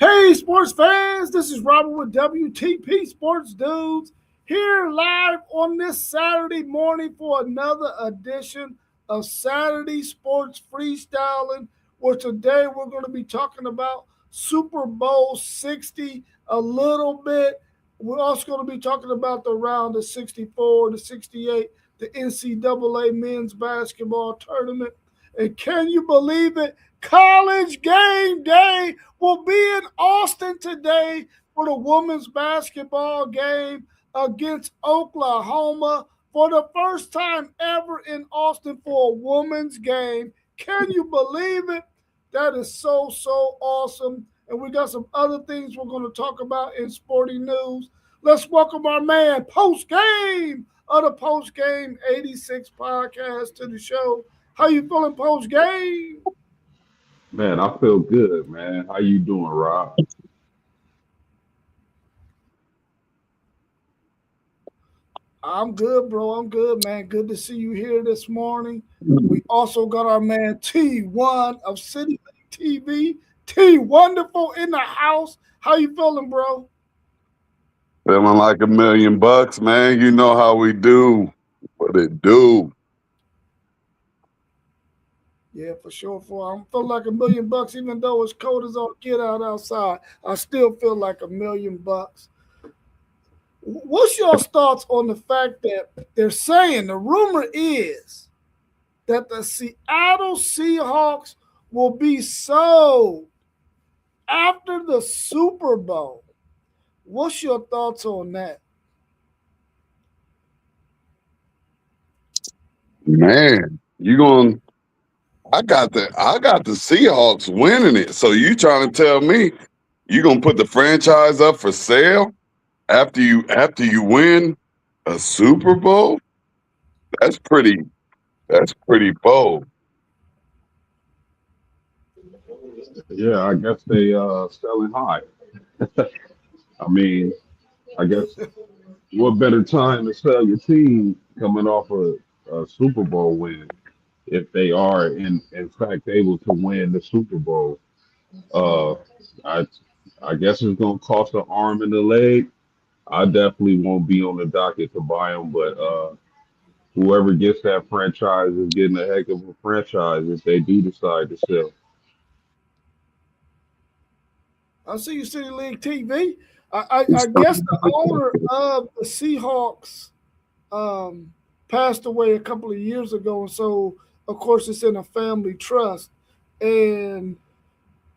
Hey, sports fans, this is Robert with WTP Sports Dudes here live on this Saturday morning for another edition of Saturday Sports Freestyling, where today we're going to be talking about Super Bowl 60 a little bit. We're also going to be talking about the round of 64 to 68, the NCAA Men's Basketball Tournament. And can you believe it? College game day will be in Austin today for the women's basketball game against Oklahoma for the first time ever in Austin for a women's game. Can you believe it? That is so awesome. And we got some other things we're going to talk about in sporting news. Let's welcome our man, post game of the Post Game 86 podcast to the show. How you feeling post game? Man, I feel good, man. How you doing, Rob? I'm good, bro. I'm good, man. Good to see you here this morning. We also got our man T1 of City TV. T Wonderful in the house. How you feeling, bro? Feeling like $1 million, man. You know how we do. What it do. Yeah, for sure. I'm feeling like $1 million, even though it's cold as all get out outside. I still feel like $1 million. What's your thoughts on the fact that they're saying the rumor is that the Seattle Seahawks will be sold after the Super Bowl? What's your thoughts on that? Man, you going I got the Seahawks winning it. So you trying to tell me you gonna put the franchise up for sale after you win a Super Bowl? That's pretty that's pretty bold. Yeah, I guess they selling high. I mean, I guess what better time to sell your team coming off a Super Bowl win if they are in fact able to win the Super Bowl. Uh, I I guess it's gonna cost an arm and a leg. I definitely won't be on the docket to buy them, but whoever gets that franchise is getting a heck of a franchise if they do decide to sell. I see you, City League TV. I guess the owner of the Seahawks passed away a couple of years ago, and so of course it's in a family trust. And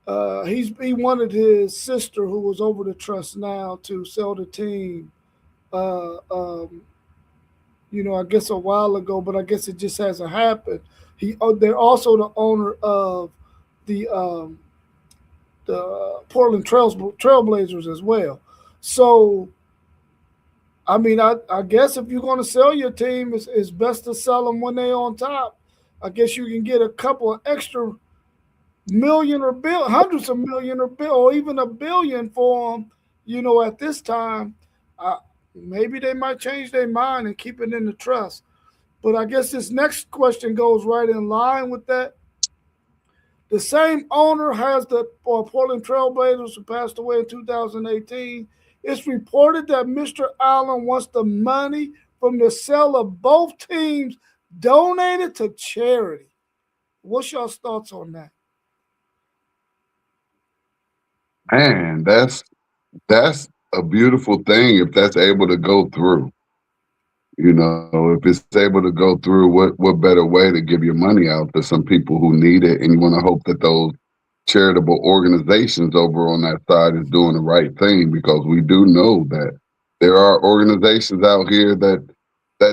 he wanted his sister, who was over the trust now, to sell the team. Uh, um, I guess a while ago, but I guess it just hasn't happened. They're also the owner of the Portland Trailblazers as well. So I mean, I guess if you're going to sell your team, it's best to sell them when they're on top. I guess you can get a couple of extra million or hundreds of million or even $1 billion for them. At this time, uh, maybe they might change their mind and keep it in the trust. But I guess this next question goes right in line with that. The same owner has the Portland Trailblazers, who passed away in 2018. It's reported that Mr. Allen wants the money from the sale of both teams donated to charity. What's your thoughts on that? Man, that's a beautiful thing if that's able to go through. If it's able to go through, what better way to give your money out to some people who need it, and you want to hope that those charitable organizations over on that side is doing the right thing, because we do know that there are organizations out here that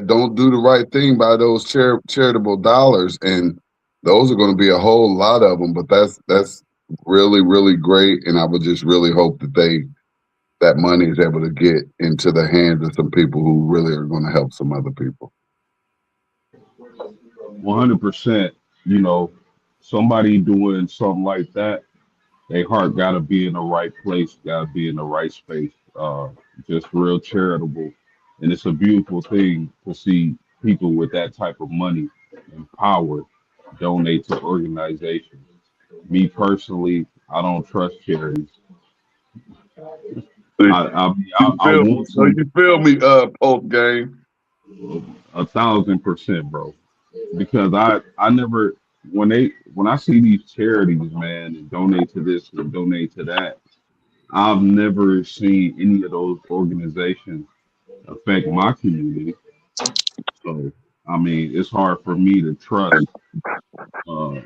don't do the right thing by those charitable dollars, and those are going to be a whole lot of them. But that's really great, and I would just really hope that money is able to get into the hands of some people who really are going to help some other people. 100%. You know, somebody doing something like that, their heart got to be in the right place, got to be in the right space. Just real charitable, and it's a beautiful thing to see people with that type of money and power donate to organizations. Me personally, I don't trust charities. So I want to you feel me, post game. 1,000%, bro. Because I never when I see these charities, man, and donate to this and donate to that, I've never seen any of those organizations affect my community. So I mean, it's hard for me to trust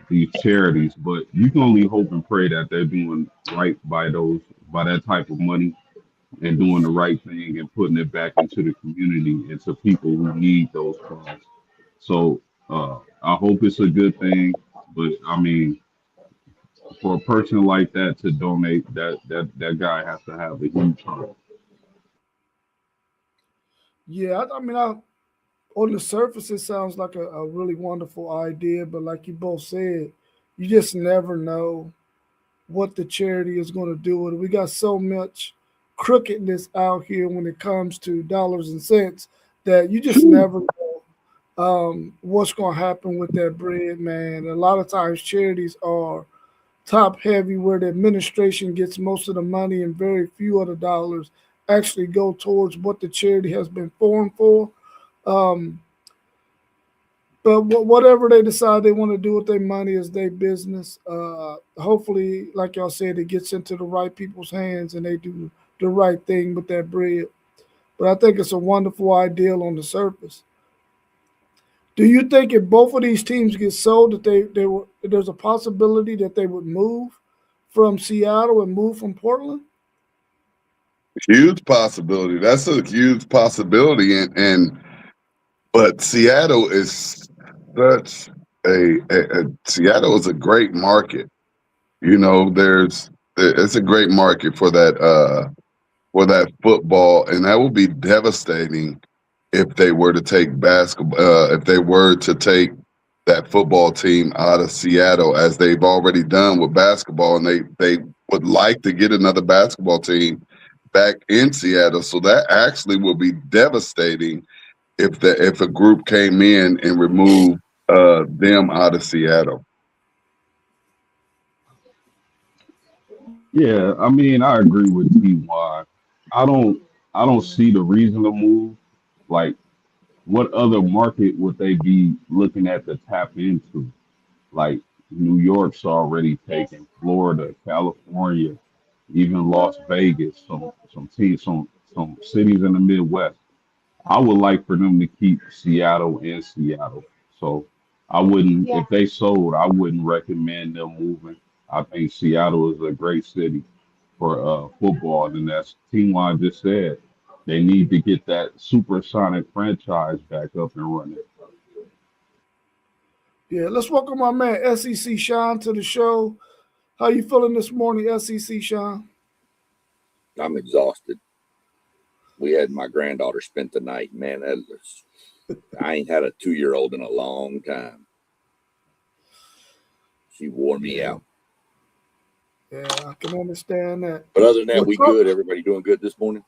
these charities, but you can only hope and pray that they're doing right by that type of money and doing the right thing and putting it back into the community and to people who need those funds. So I hope it's a good thing, but I mean, for a person like that to donate, that guy has to have a huge heart. Yeah, I mean, on the surface, it sounds like a really wonderful idea, but like you both said, you just never know what the charity is going to do with it. We got so much crookedness out here when it comes to dollars and cents that you just never know what's going to happen with that bread, man. A lot of times, charities are top heavy, where the administration gets most of the money and very few of the dollars actually go towards what the charity has been formed for. Um, but whatever they decide they want to do with their money is their business. Hopefully, like y'all said, it gets into the right people's hands and they do the right thing with that bread. But I think it's a wonderful ideal on the surface. Do you think if both of these teams get sold, that there's a possibility that they would move from Seattle and move from Portland? Huge possibility. That's a huge possibility, and but Seattle is such a Seattle is a great market. You know, it's a great market for that football, and that would be devastating if they were to take basketball. If they were to take that football team out of Seattle, as they've already done with basketball, and they would like to get another basketball team back in Seattle. So that actually would be devastating if a group came in and removed them out of Seattle. Yeah, I mean, I agree with TY. I don't I don't see the reason to move. Like, what other market would they be looking at to tap into? Like New York's already taken, Florida, California, even Las Vegas, some cities in the Midwest. I would like for them to keep Seattle in Seattle. So I wouldn't, if they sold, I wouldn't recommend them moving. I think Seattle is a great city for football, and that's team I just said. They need to get that supersonic franchise back up and running. Yeah, let's welcome my man SEC Sean to the show. How you feeling this morning, SEC Sean? I'm exhausted. We had my granddaughter spent the night. Man, I ain't had a 2-year-old in a long time. She wore me out. Yeah, I can understand that. But other than that, we good. Everybody doing good this morning?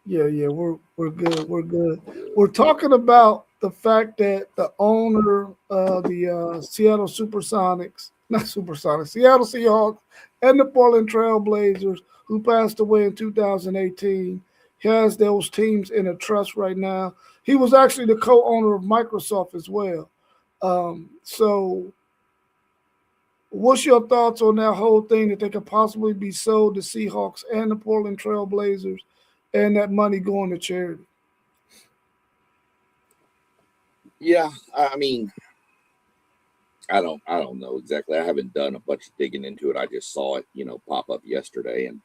Yeah, we're good. We're good. We're talking about the fact that the owner of the Seattle Supersonics, not Supersonics, Seattle Seahawks, and the Portland Trail Blazers, who passed away in 2018, has those teams in a trust right now. He was actually the co-owner of Microsoft as well. So what's your thoughts on that whole thing, that they could possibly be sold to Seahawks and the Portland Trail Blazers, and that money going to charity? Yeah, I mean, I don't know exactly. I haven't done a bunch of digging into it. I just saw it, pop up yesterday, and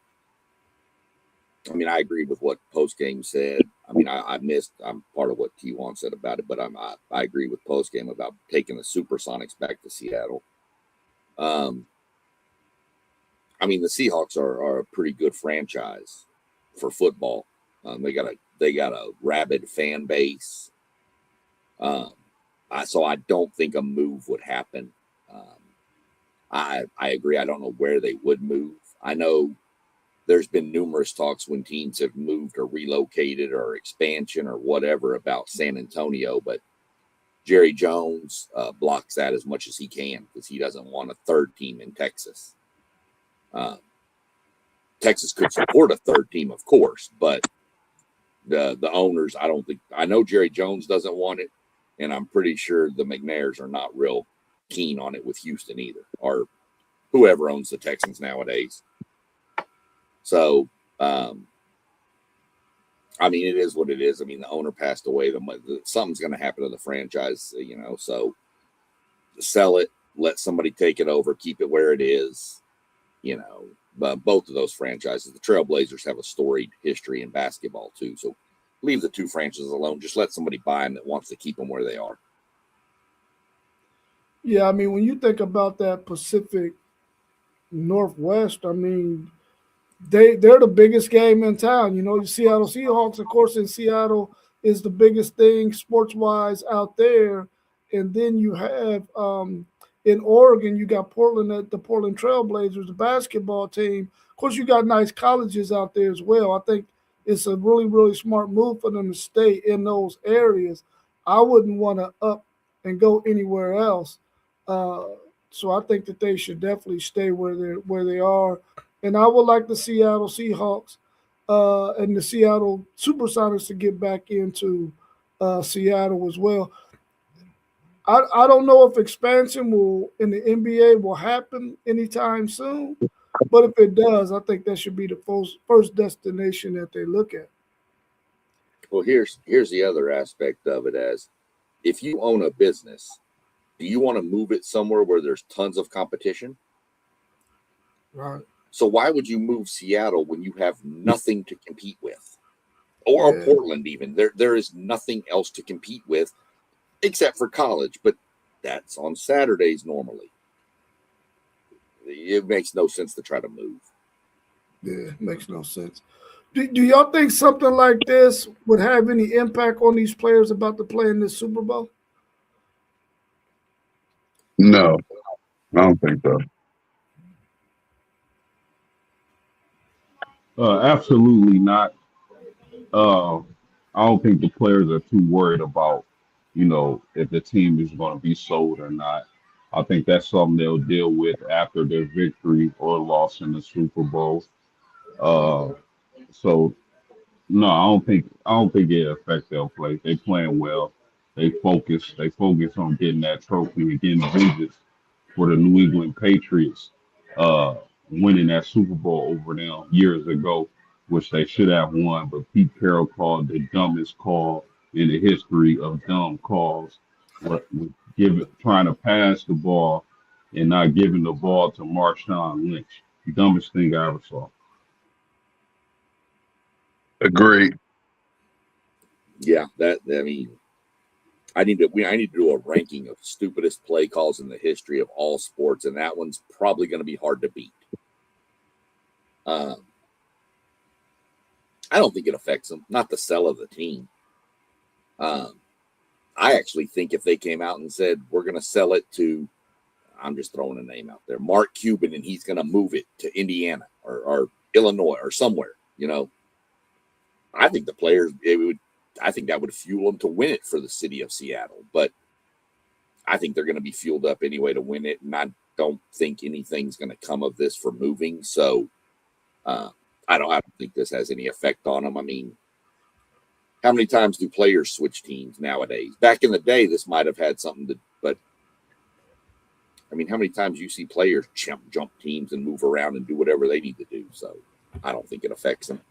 I mean, I agree with what postgame said. I mean, I'm part of what T1 said about it, but I agree with postgame about taking the Supersonics back to Seattle. I mean, the Seahawks are a pretty good franchise for football. They got a rabid fan base. So I don't think a move would happen. I agree. I don't know where they would move. I know there's been numerous talks when teams have moved or relocated or expansion or whatever about San Antonio, but Jerry Jones blocks that as much as he can because he doesn't want a third team in Texas. Texas could support a third team, of course, but the owners, I know Jerry Jones doesn't want it, and I'm pretty sure the McNairs are not real keen on it with Houston either, or whoever owns the Texans nowadays. So, I mean, it is what it is. I mean, the owner passed away. Something's going to happen to the franchise, so sell it, let somebody take it over, keep it where it is, But both of those franchises, the Trailblazers, have a storied history in basketball too. So leave the two franchises alone. Just let somebody buy them that wants to keep them where they are. Yeah, I mean, when you think about that Pacific Northwest, I mean, they're the biggest game in town. The Seattle Seahawks, of course, in Seattle is the biggest thing sports-wise out there. And then you have in Oregon, you got Portland at the Portland Trailblazers, the basketball team. Of course, you got nice colleges out there as well. I think it's a really, really smart move for them to stay in those areas. I wouldn't want to up and go anywhere else. So I think that they should definitely stay where they are. And I would like the Seattle Seahawks and the Seattle Supersonics to get back into Seattle as well. I don't know if expansion in the NBA will happen anytime soon, but if it does, I think that should be the first destination that they look at. Well, here's the other aspect of it: as if you own a business, do you want to move it somewhere where there's tons of competition? Right. So why would you move Seattle when you have nothing to compete with? Or Portland even. There is nothing else to compete with except for college, but that's on Saturdays normally. It makes no sense to try to move. Yeah, it makes no sense. Do y'all think something like this would have any impact on these players about to play in this Super Bowl? No, I don't think so. Absolutely not. I don't think the players are too worried about, if the team is going to be sold or not. I think that's something they'll deal with after their victory or loss in the Super Bowl. Uh, so no, I don't think it affects their play. They playing well. They focus. They focus on getting that trophy and getting visits for the New England Patriots, uh, winning that Super Bowl over them years ago, which they should have won. But Pete Carroll called the dumbest call in the history of dumb calls, trying to pass the ball and not giving the ball to Marshawn Lynch. Dumbest thing I ever saw. Agreed. Yeah, I need to do a ranking of stupidest play calls in the history of all sports, and that one's probably going to be hard to beat. I don't think it affects them, not the sell of the team. I actually think if they came out and said, we're going to sell it to, I'm just throwing a name out there, Mark Cuban, and he's going to move it to Indiana or Illinois or somewhere, I think the players, I think that would fuel them to win it for the city of Seattle. But I think they're going to be fueled up anyway to win it. And I don't think anything's going to come of this for moving. So I don't think this has any effect on them. I mean, how many times do players switch teams nowadays? Back in the day, this might have had something to, but I mean, how many times you see players jump teams and move around and do whatever they need to do? So I don't think it affects them.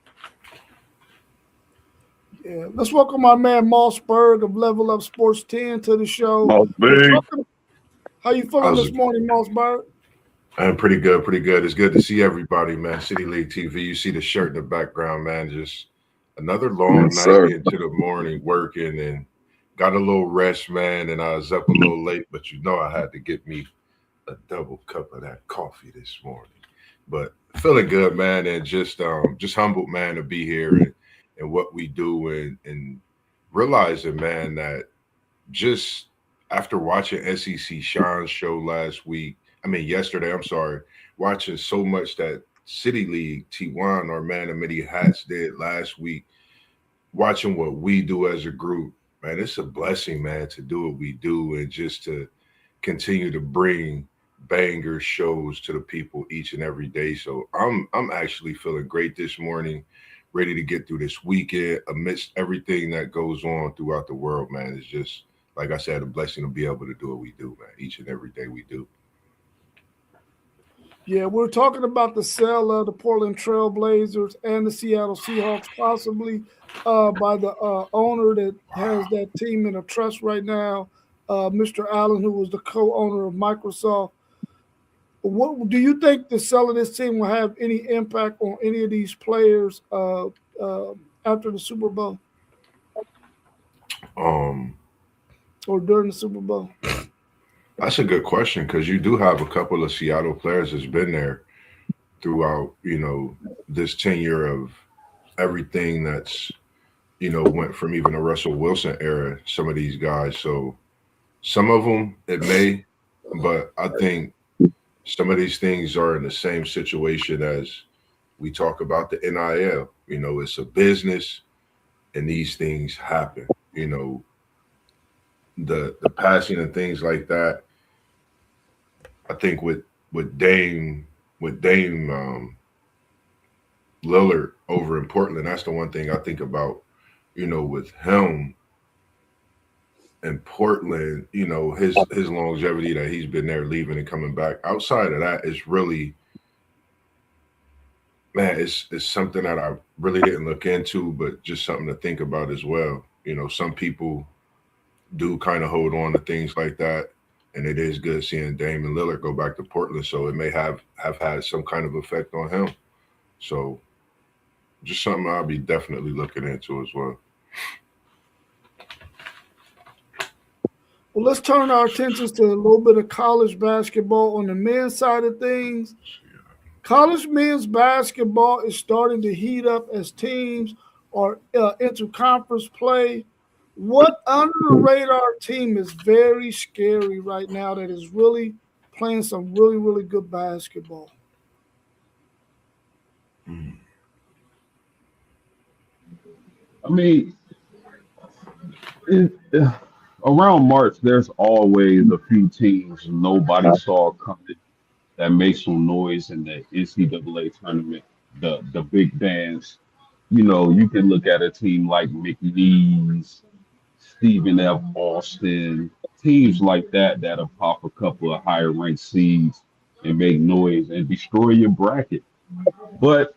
Yeah, let's welcome my man Mossberg of Level Up Sports 10 to the show. How you feeling this morning, Mossberg? I'm pretty good, pretty good. It's good to see everybody, man. City League TV, you see the shirt in the background, man. Just another long night into the morning working and got a little rest, man. And I was up a little late, but I had to get me a double cup of that coffee this morning. But feeling good, man, and just humbled, man, to be here and what we do and realizing, man, that just after watching SEC Sean's show yesterday, watching so much that City League T1 or Man of Many Hats did last week, watching what we do as a group, man, it's a blessing, man, to do what we do and just to continue to bring banger shows to the people each and every day. So I'm actually feeling great this morning, ready to get through this weekend amidst everything that goes on throughout the world, man. It's just like I said, a blessing to be able to do what we do, man. Each and every day we do. Yeah, we're talking about the sale of the Portland Trail Blazers and the Seattle Seahawks, possibly by the owner that has that team in a trust right now, Mr. Allen, who was the co-owner of Microsoft. What do you think the sale of this team will have any impact on any of these players after the Super Bowl Um, or during the Super Bowl? that's a good question because you do have a couple of Seattle players that's been there throughout, this tenure of everything that's, went from even the Russell Wilson era, some of these guys. So some of them it may, but I think some of these things are in the same situation as we talk about the NIL. It's a business and these things happen. The passing and things like that. I think with Dame Lillard over in Portland, that's the one thing I think about, with him in Portland, his longevity that he's been there leaving and coming back. Outside of that, it's really, man, it's something that I really didn't look into, but just something to think about as well. Some people do kind of hold on to things like that. And it is good seeing Dame and Lillard go back to Portland. So it may have had some kind of effect on him. So just something I'll be definitely looking into as well. Well, let's turn our attentions to a little bit of college basketball on the men's side of things. College men's basketball is starting to heat up as teams are into conference play. What under the radar team is very scary right now that is really playing some really, really good basketball? I mean, around March, there's always a few teams nobody saw coming that make some noise in the NCAA tournament, the big dance. You can look at a team like McNeese, Stephen F. Austin, teams like that that'll pop a couple of higher ranked seeds and make noise and destroy your bracket. But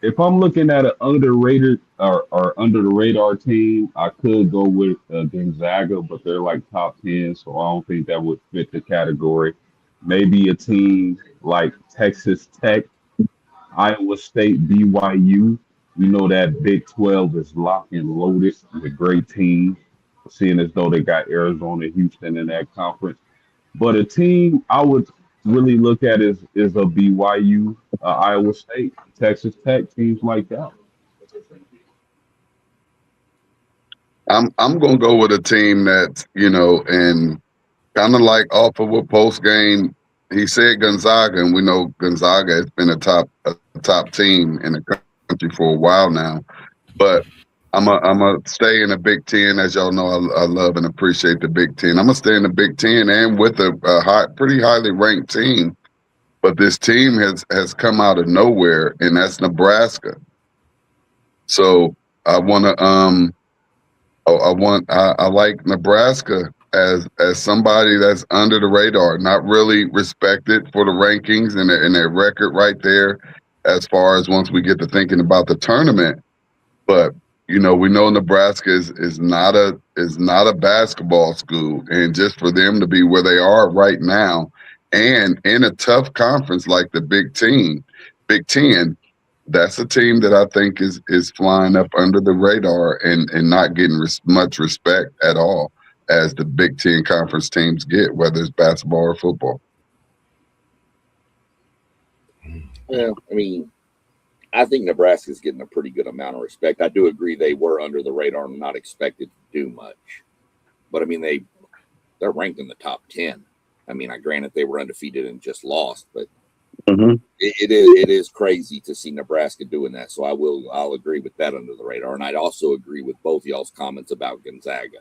if I'm looking at an underrated or under the radar team, I could go with Gonzaga, but they're like top 10, so I don't think that would fit the category. Maybe a team like Texas Tech, Iowa State, BYU. We know that Big 12 is locked and loaded with great teams, seeing as though they got Arizona, Houston in that conference. But a team I would really look at is a BYU, Iowa State, Texas Tech, teams like that. I'm gonna go with a team that's, and kind of like off of a post game, he said Gonzaga, and we know Gonzaga has been a top team in the country for a while now. But I'm a stay in the Big Ten. As y'all know, I love and appreciate the Big Ten. I'm gonna stay in the Big Ten and with a pretty highly ranked team. But this team has come out of nowhere, and that's Nebraska. So I want to I like Nebraska as somebody that's under the radar, not really respected for the rankings and their record right there. As far as once we get to thinking about the tournament, but we know Nebraska is not a basketball school, and just for them to be where they are right now, and in a tough conference like the Big Ten, that's a team that I think is flying up under the radar and not getting much respect at all as the Big Ten conference teams get, whether it's basketball or football. Yeah, I mean, I think Nebraska's getting a pretty good amount of respect. I do agree they were under the radar and not expected to do much. But, I mean, they're ranked in the top 10. I mean, granted they were undefeated and just lost, but it is crazy to see Nebraska doing that. So I'll agree with that under the radar. And I'd also agree with both y'all's comments about Gonzaga,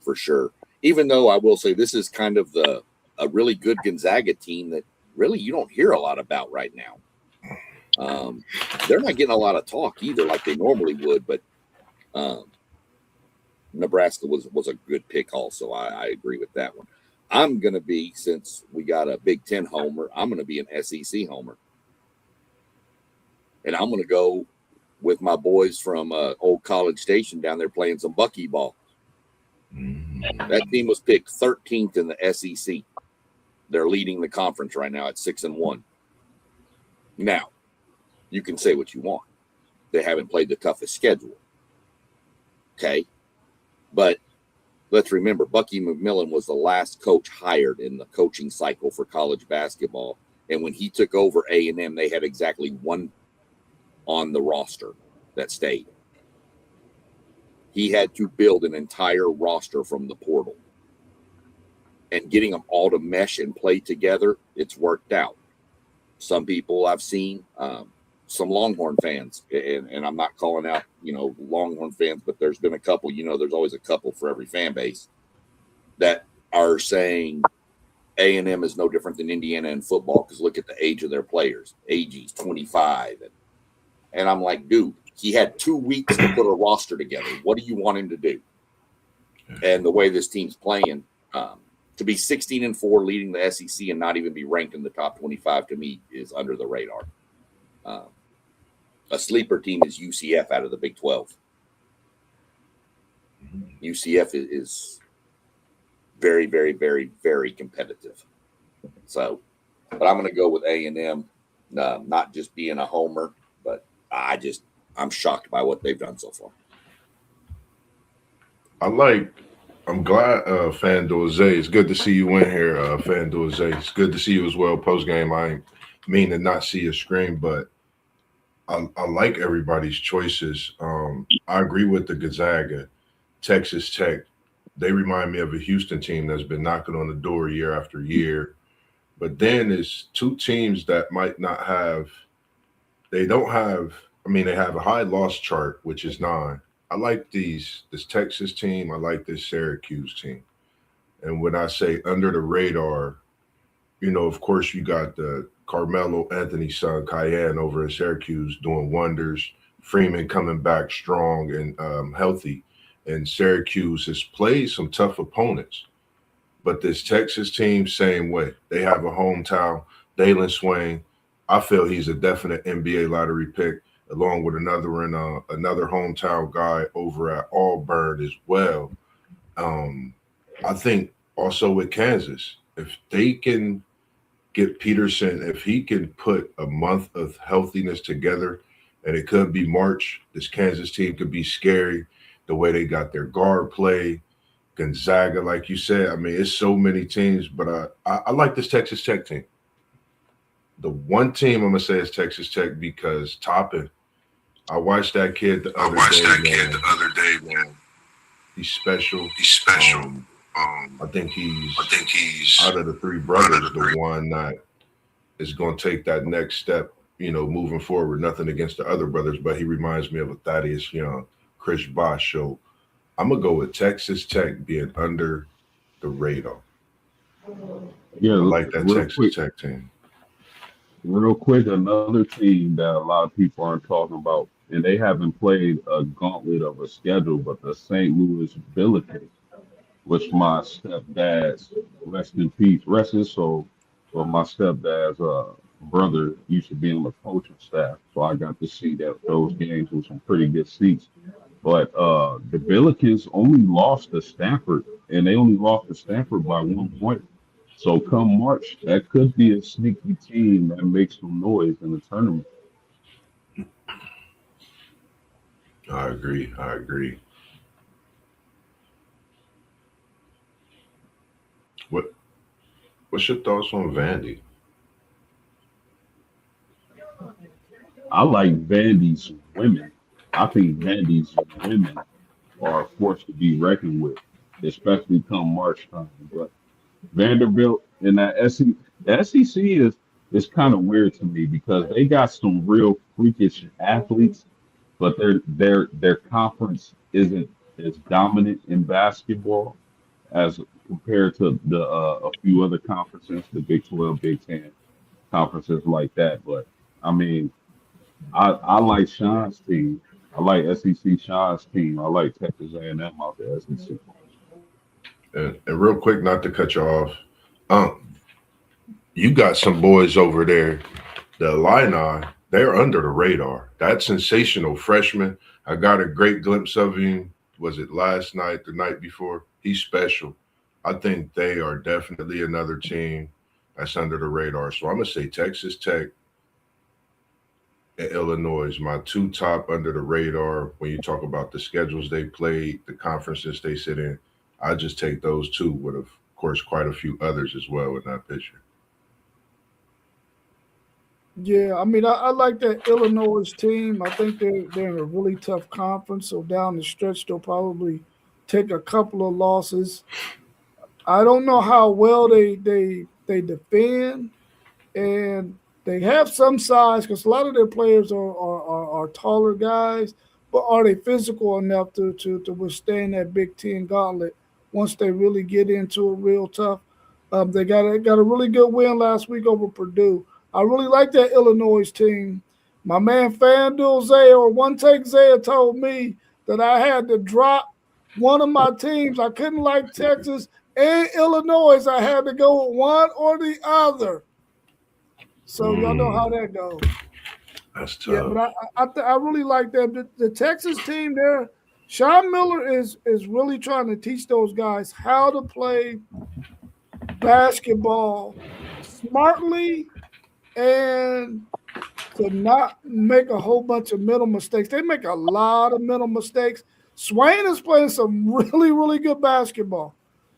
for sure. Even though I will say this is kind of the a really good Gonzaga team that really you don't hear a lot about right now. They're not getting a lot of talk either, like they normally would. But Nebraska was a good pick also. I agree with that one. I'm going to be, since we got a Big Ten homer, I'm going to be an SEC homer. And I'm going to go with my boys from Old College Station down there playing some buckyball. That team was picked 13th in the SEC. They're leading the conference right now at 6-1. Now, you can say what you want. They haven't played the toughest schedule. Okay. But let's remember, Bucky McMillan was the last coach hired in the coaching cycle for college basketball. And when he took over A&M, they had exactly one on the roster that stayed. He had to build an entire roster from the portal. And getting them all to mesh and play together, it's worked out. Some people I've seen, some Longhorn fans, and I'm not calling out, Longhorn fans, but there's been a couple, there's always a couple for every fan base that are saying A&M is no different than Indiana in football because look at the age of their players. AG's 25. And I'm like, dude, he had 2 weeks to put a roster together. What do you want him to do? And the way this team's playing, to be 16-4 leading the SEC and not even be ranked in the top 25 to me is under the radar. A sleeper team is UCF out of the Big 12. UCF is very, very, very, very competitive. So, but I'm going to go with A&M, not just being a homer, but I'm shocked by what they've done so far. I'm glad, FanDuel Zay. It's good to see you in here, FanDuel Zay. It's good to see you as well post game. I mean to not see your screen, but I like everybody's choices. I agree with the Gonzaga, Texas Tech. They remind me of a Houston team that's been knocking on the door year after year. But then there's two teams that might not have. They have a high loss chart, which is 9. I like this Texas team. I like this Syracuse team. And when I say under the radar, of course, you got the Carmelo Anthony's son, Cayenne, over in Syracuse doing wonders. Freeman coming back strong and healthy. And Syracuse has played some tough opponents. But this Texas team, same way. They have a hometown, Dalen Swain. I feel he's a definite NBA lottery pick, along with another hometown guy over at Auburn as well. I think also with Kansas, if they can get Peterson, if he can put a month of healthiness together, and it could be March, this Kansas team could be scary. The way they got their guard play, Gonzaga, like you said. I mean, it's so many teams, but I like this Texas Tech team. The one team I'm going to say is Texas Tech because Toppin, I watched that kid the other day, man. He's special. I think he's out of the 3 brothers, the one that is going to take that next step, moving forward. Nothing against the other brothers, but he reminds me of a Thaddeus Young, Chris Bosh. So I'm going to go with Texas Tech being under the radar. Yeah, I like that Texas Tech team. Real quick, another team that a lot of people aren't talking about, and they haven't played a gauntlet of a schedule, but the St. Louis Billikens, which my stepdad's, rest in peace, rest his soul, but my stepdad's brother used to be on the coaching staff, so I got to see those games with some pretty good seats. But the Billikens only lost to Stanford, and they only lost to Stanford by 1 point. So come March, that could be a sneaky team that makes some noise in the tournament. I agree. What's your thoughts on Vandy? I like Vandy's women. I think Vandy's women are a force to be reckoned with, especially come March time. But Vanderbilt and the SEC is kind of weird to me because they got some real freakish athletes, but their conference isn't as dominant in basketball. as compared to the a few other conferences, the Big 12, Big 10 conferences like that. But I mean, I like Sean's team. I like SEC Sean's team. I like Texas A&M out the SEC. And real quick, not to cut you off, you got some boys over there, the Illini, they're under the radar. That sensational freshman, I got a great glimpse of him. Was it last night, the night before? He's special. I think they are definitely another team that's under the radar. So I'm going to say Texas Tech and Illinois, my two top under the radar when you talk about the schedules they played, the conferences they sit in. I just take those two with, of course, quite a few others as well in that picture. Yeah, I mean, I like that Illinois team. I think they're in a really tough conference, so down the stretch they'll probably take a couple of losses. I don't know how well they defend, and they have some size because a lot of their players are taller guys, but are they physical enough to withstand that Big Ten gauntlet once they really get into it real tough? They got a really good win last week over Purdue. I really like that Illinois team. My man FanDuel Zaya or One Take Zaya told me that I had to drop one of my teams. I couldn't like Texas and Illinois. I had to go with one or the other. So y'all know how that goes. That's tough. Yeah, but I really like that. The Texas team there, Sean Miller is really trying to teach those guys how to play basketball smartly and to not make a whole bunch of mental mistakes. They make a lot of mental mistakes. Swain is playing some really, really good basketball.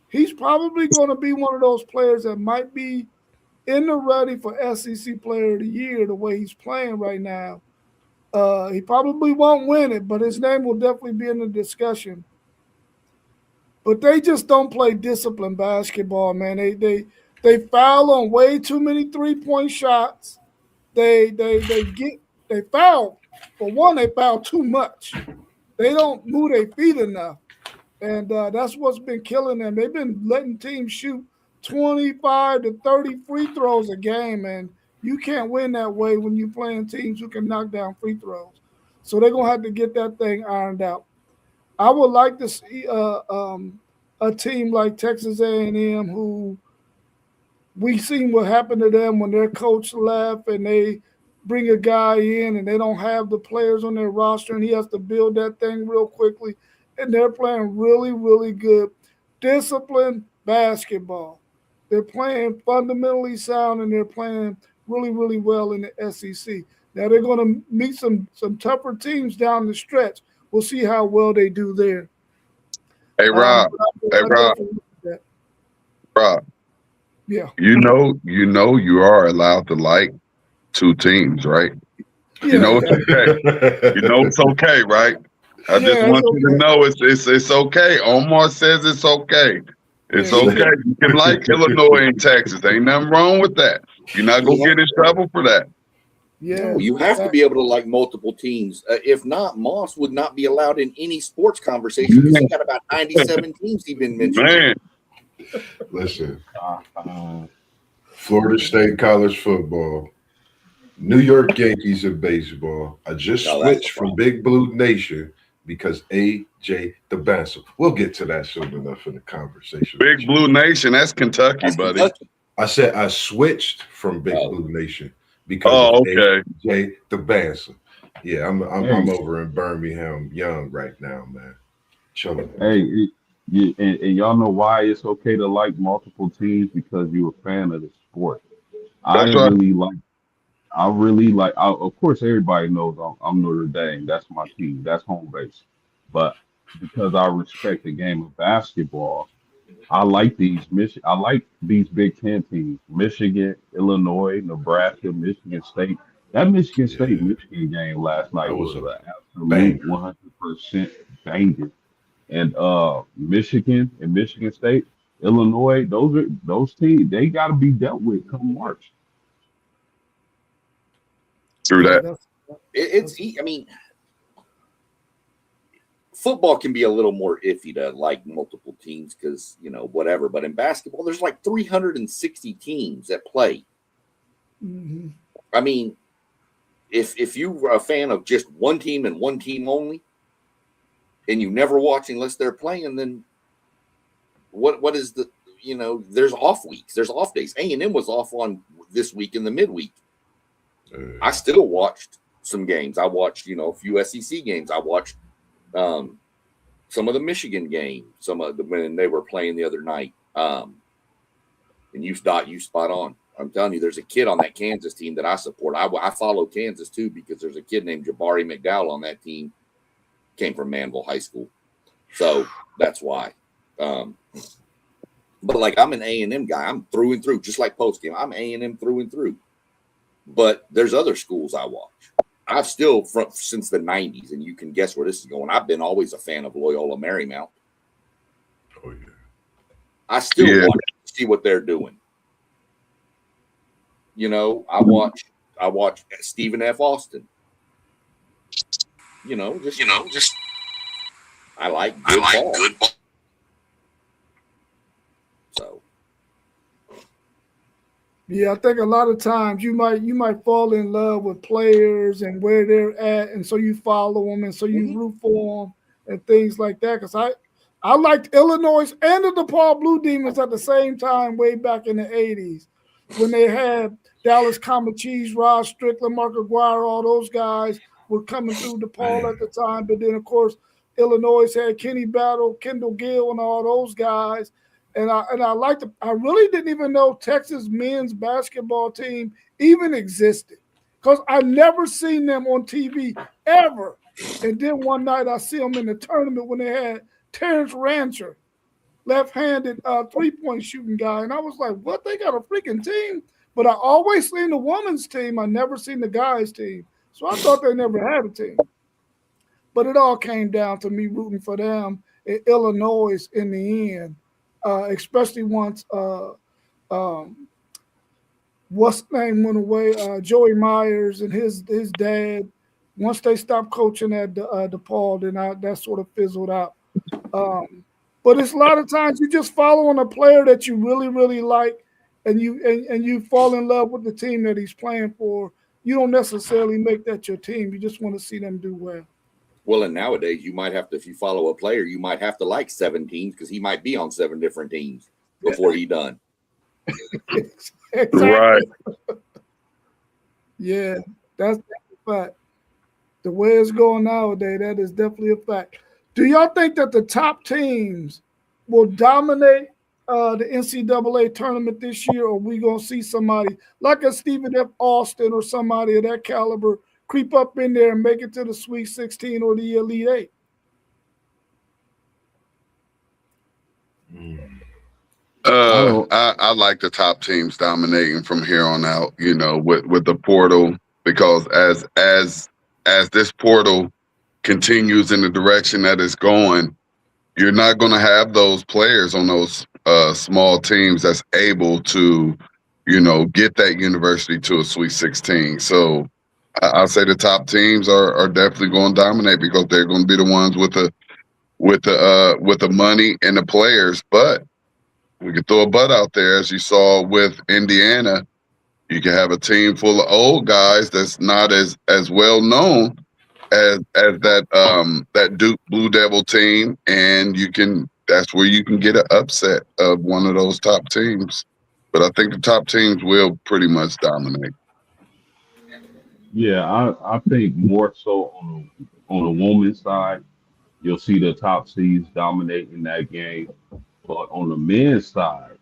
He's probably going to be one of those players that might be in the ready for SEC Player of the Year the way he's playing right now. He probably won't win it, but his name will definitely be in the discussion. But they just don't play disciplined basketball, man. They foul on way too many 3-point shots. They foul. For one, they foul too much. They don't move their feet enough. And that's what's been killing them. They've been letting teams shoot 25 to 30 free throws a game, and you can't win that way when you're playing teams who can knock down free throws. So they're going to have to get that thing ironed out. I would like to see a team like Texas A&M who we seen what happened to them when their coach left and they bring a guy in and they don't have the players on their roster and he has to build that thing real quickly. And they're playing really, really good, disciplined basketball. They're playing fundamentally sound and they're playing really, really well in the SEC. Now they're going to meet some tougher teams down the stretch. We'll see how well they do there. Hey, Rob. Rob. Yeah. You know you are allowed to like two teams, right? Yeah. You know it's okay. You know it's okay, right? I just want you to know it's okay. Omar says it's okay. It's okay. You can like Illinois and Texas. Ain't nothing wrong with that. You're not gonna get in trouble for that. Yeah, no, you have to be able to like multiple teams. If not, Moss would not be allowed in any sports conversation because he got about 97 teams he's been mentioning. Man. Listen, Florida State college football, New York Yankees in baseball. I just switched from Big Blue Nation because AJ the Bansel. We'll get to that soon enough in the conversation. Big Blue Nation, that's Kentucky, buddy. Kentucky. I said I switched from Big Blue Nation because of AJ the Bansel. Yeah, I'm over in Birmingham Young right now, man. Chilling. Hey, and y'all know why it's okay to like multiple teams because you're a fan of the sport. Of course, everybody knows I'm Notre Dame. That's my team. That's home base. But because I respect the game of basketball, I like these Big Ten teams: Michigan, Illinois, Nebraska, Michigan State. That Michigan State-Michigan game last night was an absolute 100% banger. And Michigan and Michigan State, Illinois, those teams, they got to be dealt with come March. Through that. I mean, football can be a little more iffy to like multiple teams because, whatever. But in basketball, there's like 360 teams that play. Mm-hmm. I mean, if you're a fan of just one team and one team only, and you never watch unless they're playing, then what is the, there's off weeks, there's off days. A&M was off on this week in the midweek. I still watched some games. I watched, a few SEC games. I watched some of the Michigan games, some of when they were playing the other night. And you spot on. I'm telling you, there's a kid on that Kansas team that I support. I follow Kansas too because there's a kid named Jabari McDowell on that team. Came from Manville High School, so that's why. But like I'm an A&M guy. I'm through and through, just like post game. I'm A&M through and through. But there's other schools I watch. I've still since the 90s, and you can guess where this is going. I've been always a fan of Loyola Marymount. Oh yeah. I still watch to see what they're doing. I watch Stephen F. Austin. Just I like good ball. So yeah, I think a lot of times you might fall in love with players and where they're at, and so you follow them, and so you root for them and things like that. Because I liked Illinois and the DePaul Blue Demons at the same time way back in the 80s when they had Dallas Comachis, Rod Strickland, Mark Aguirre, all those guys were coming through DePaul at the time. But then, of course, Illinois had Kenny Battle, Kendall Gill, and all those guys. And I liked it. I really didn't even know Texas men's basketball team even existed because I never seen them on TV ever. And then one night I see them in the tournament when they had Terrence Rancher, left-handed three-point shooting guy. And I was like, what? They got a freaking team? But I always seen the women's team. I never seen the guys' team. So I thought they never had a team. But it all came down to me rooting for them in Illinois in the end, especially once what's the name went away, Joey Myers and his dad. Once they stopped coaching at DePaul, then that sort of fizzled out. But it's a lot of times you just follow on a player that you really, really like, and you fall in love with the team that he's playing for. You don't necessarily make that your team. You just want to see them do well. Well, and nowadays you might have to, if you follow a player, you might have to like 7 teams because he might be on 7 different teams before he's done. Exactly. Right. Yeah, that's a fact. The way it's going nowadays, that is definitely a fact. Do y'all think that the top teams will dominate the NCAA tournament this year, or are we going to see somebody like a Stephen F. Austin or somebody of that caliber creep up in there and make it to the Sweet 16 or the Elite 8? I like the top teams dominating from here on out, with the portal, because as this portal continues in the direction that it's going, you're not going to have those players on those small teams that's able to, get that university to a Sweet 16. So I'll say the top teams are definitely going to dominate because they're going to be the ones with the money and the players. But we could throw a butt out there, as you saw with Indiana. You can have a team full of old guys that's not as well known as that Duke Blue Devil team, and that's where you can get an upset of one of those top teams. But I think the top teams will pretty much dominate. Yeah, I think more so on the women's side, you'll see the top seeds dominating that game. But on the men's side,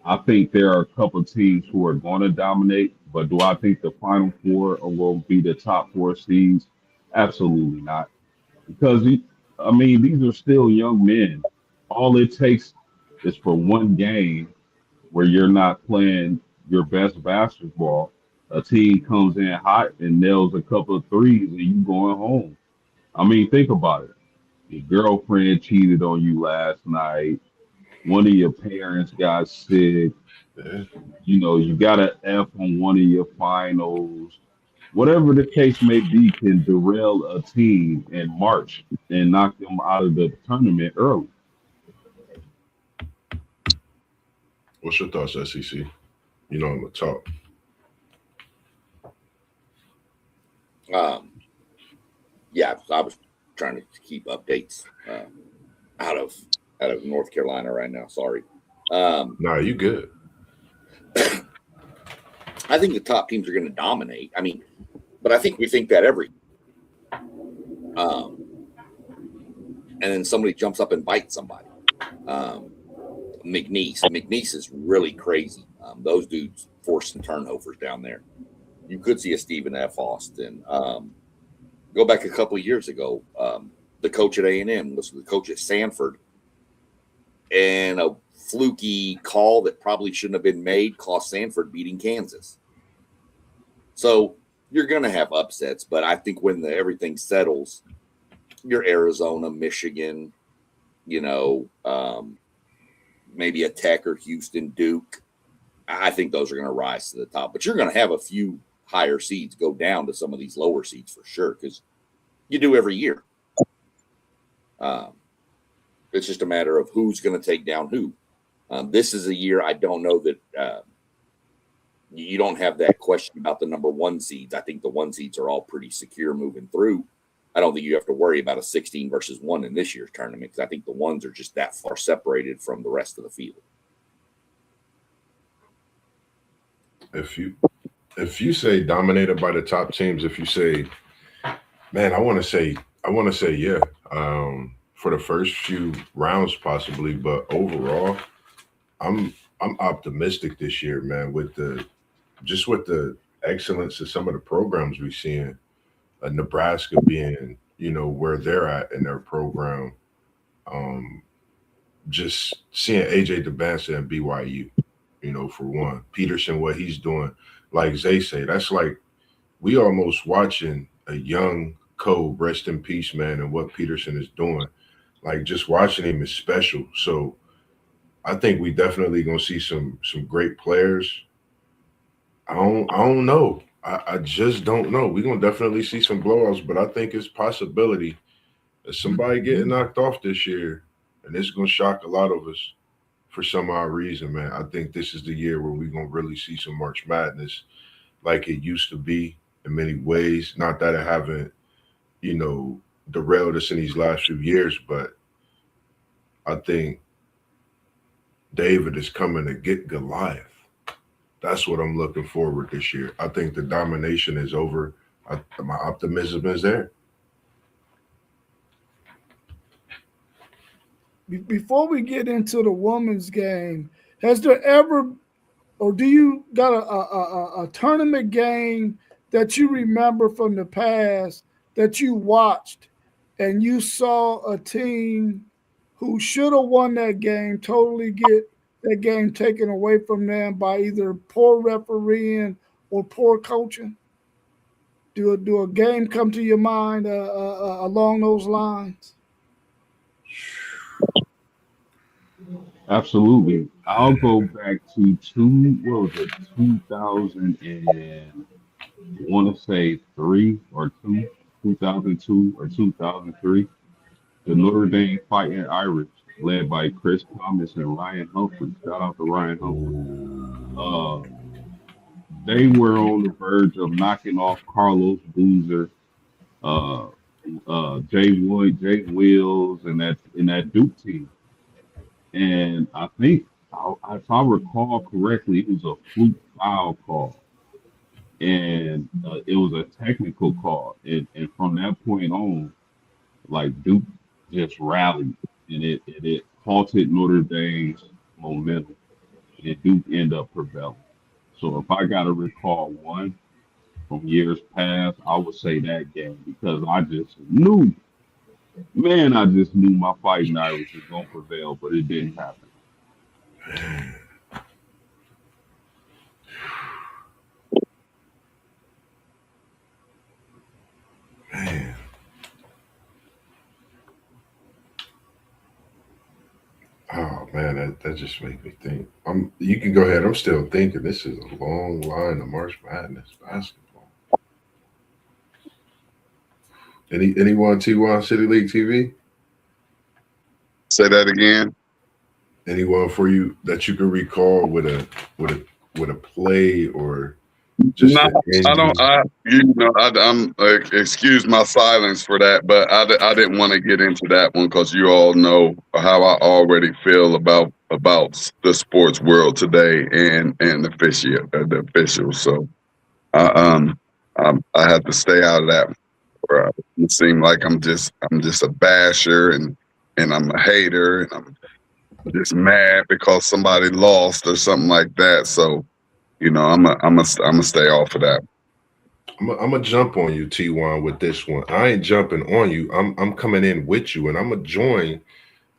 I think there are a couple of teams who are going to dominate. But do I think the Final Four will be the top 4 seeds? Absolutely not. Because, these are still young men. All it takes is for one game where you're not playing your best basketball. A team comes in hot and nails a couple of threes and you going home. Think about it. Your girlfriend cheated on you last night. One of your parents got sick. You got an F on one of your finals. whatever the case may be, can derail a team in March and knock them out of the tournament early. What's your thoughts, SEC? You know, I'm gonna talk. Yeah, I was trying to keep updates out of North Carolina right now. Sorry. Nah, you good. I think the top teams are going to dominate. I mean, but I think we think that every. And then somebody jumps up and bites somebody. McNeese is really crazy. Those dudes forcing turnovers down there. You could see a Stephen F. Austin. Go back a couple of years ago. The coach at A&M was the coach at Sanford, and a fluky call that probably shouldn't have been made cost Sanford beating Kansas. So you're going to have upsets, but I think when everything settles, your Arizona, Michigan, maybe a Tech or Houston, Duke, I think those are going to rise to the top. But you're going to have a few higher seeds go down to some of these lower seeds for sure, because you do every year. It's just a matter of who's going to take down who. This is a year I don't know that you don't have that question about the number one seeds. I think the one seeds are all pretty secure moving through. I don't think you have to worry about a 16 versus 1 in this year's tournament, because I think the ones are just that far separated from the rest of the field. If you say dominated by the top teams, if you say, man, I want to say yeah, for the first few rounds possibly, but overall, I'm optimistic this year, man, with the excellence of some of the programs we've seen. Nebraska being, where they're at in their program. Just seeing AJ DeBansa and BYU, for one. Peterson, what he's doing, like Zay say, that's like we almost watching a young Kobe, rest in peace, man, and what Peterson is doing. Like just watching him is special. So I think we definitely gonna see some great players. I don't know. I just don't know. We're gonna definitely see some blowouts, but I think it's possibility that somebody getting knocked off this year, and it's gonna shock a lot of us for some odd reason, man. I think this is the year where we're gonna really see some March Madness like it used to be in many ways. Not that it haven't, derailed us in these last few years, but I think David is coming to get Goliath. That's what I'm looking forward this year. I think the domination is over. My optimism is there. Before we get into the women's game, has there ever, or do you got a tournament game that you remember from the past that you watched and you saw a team who should have won that game totally get that game taken away from them by either poor refereeing or poor coaching? Do a game come to your mind along those lines? Absolutely. I'll go back to 2000 and want to say 2002 or 2003. The Notre Dame Fighting Irish, led by Chris Thomas and Ryan Humphrey. Shout out to Ryan Humphrey. They were on the verge of knocking off Carlos Boozer, Jay Wood, Jay Wills, and that Duke team. And I think, if I recall correctly, it was a fluke foul call, and it was a technical call. And from that point on, like Duke just rallied, and it halted Notre Dame's momentum, and Duke ended up prevailing. So if I got to recall one from years past, I would say that game, because I just knew my Fighting Irish was going to prevail, but it didn't happen. Man. Oh man, that just makes me think. You can go ahead. I'm still thinking. This is a long line of March Madness basketball. Anyone T1 City League TV? Say that again. Anyone for you that you can recall with a play or just No, an I don't. ending? I'm excuse my silence for that, but I didn't want to get into that one because you all know how I already feel about the sports world today and the officials. So I have to stay out of that. It seems like I'm just a basher and I'm a hater and I'm just mad because somebody lost or something like that. So I'm a stay off of that. I'm gonna jump on you, T1, with this one. I ain't jumping on you. I'm coming in with you, and I'm gonna join.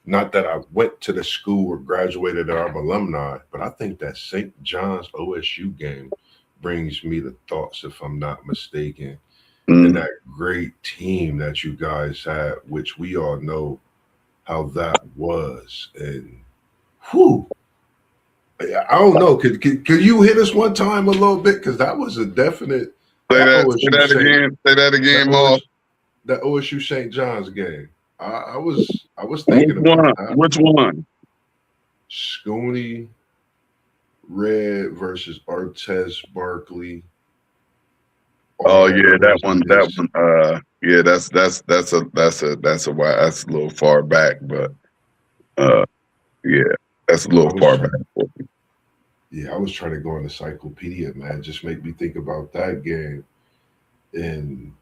Not that I went to the school or graduated or I'm alumni, but I think that St. John's OSU game brings me the thoughts, if I'm not mistaken, and that great team that you guys had, which we all know how that was. And whew, I don't know. Could you hit us one time a little bit? Because that was a definite. Say that again, Moss. That OSU St. John's game. I was thinking about that. Which one? Scooney Red versus Artez Barkley. Oh yeah, that one. Yeah, that's a little far back, but yeah, that's a little far back. Yeah, I was trying to go on encyclopedia, man. Just make me think about that game, and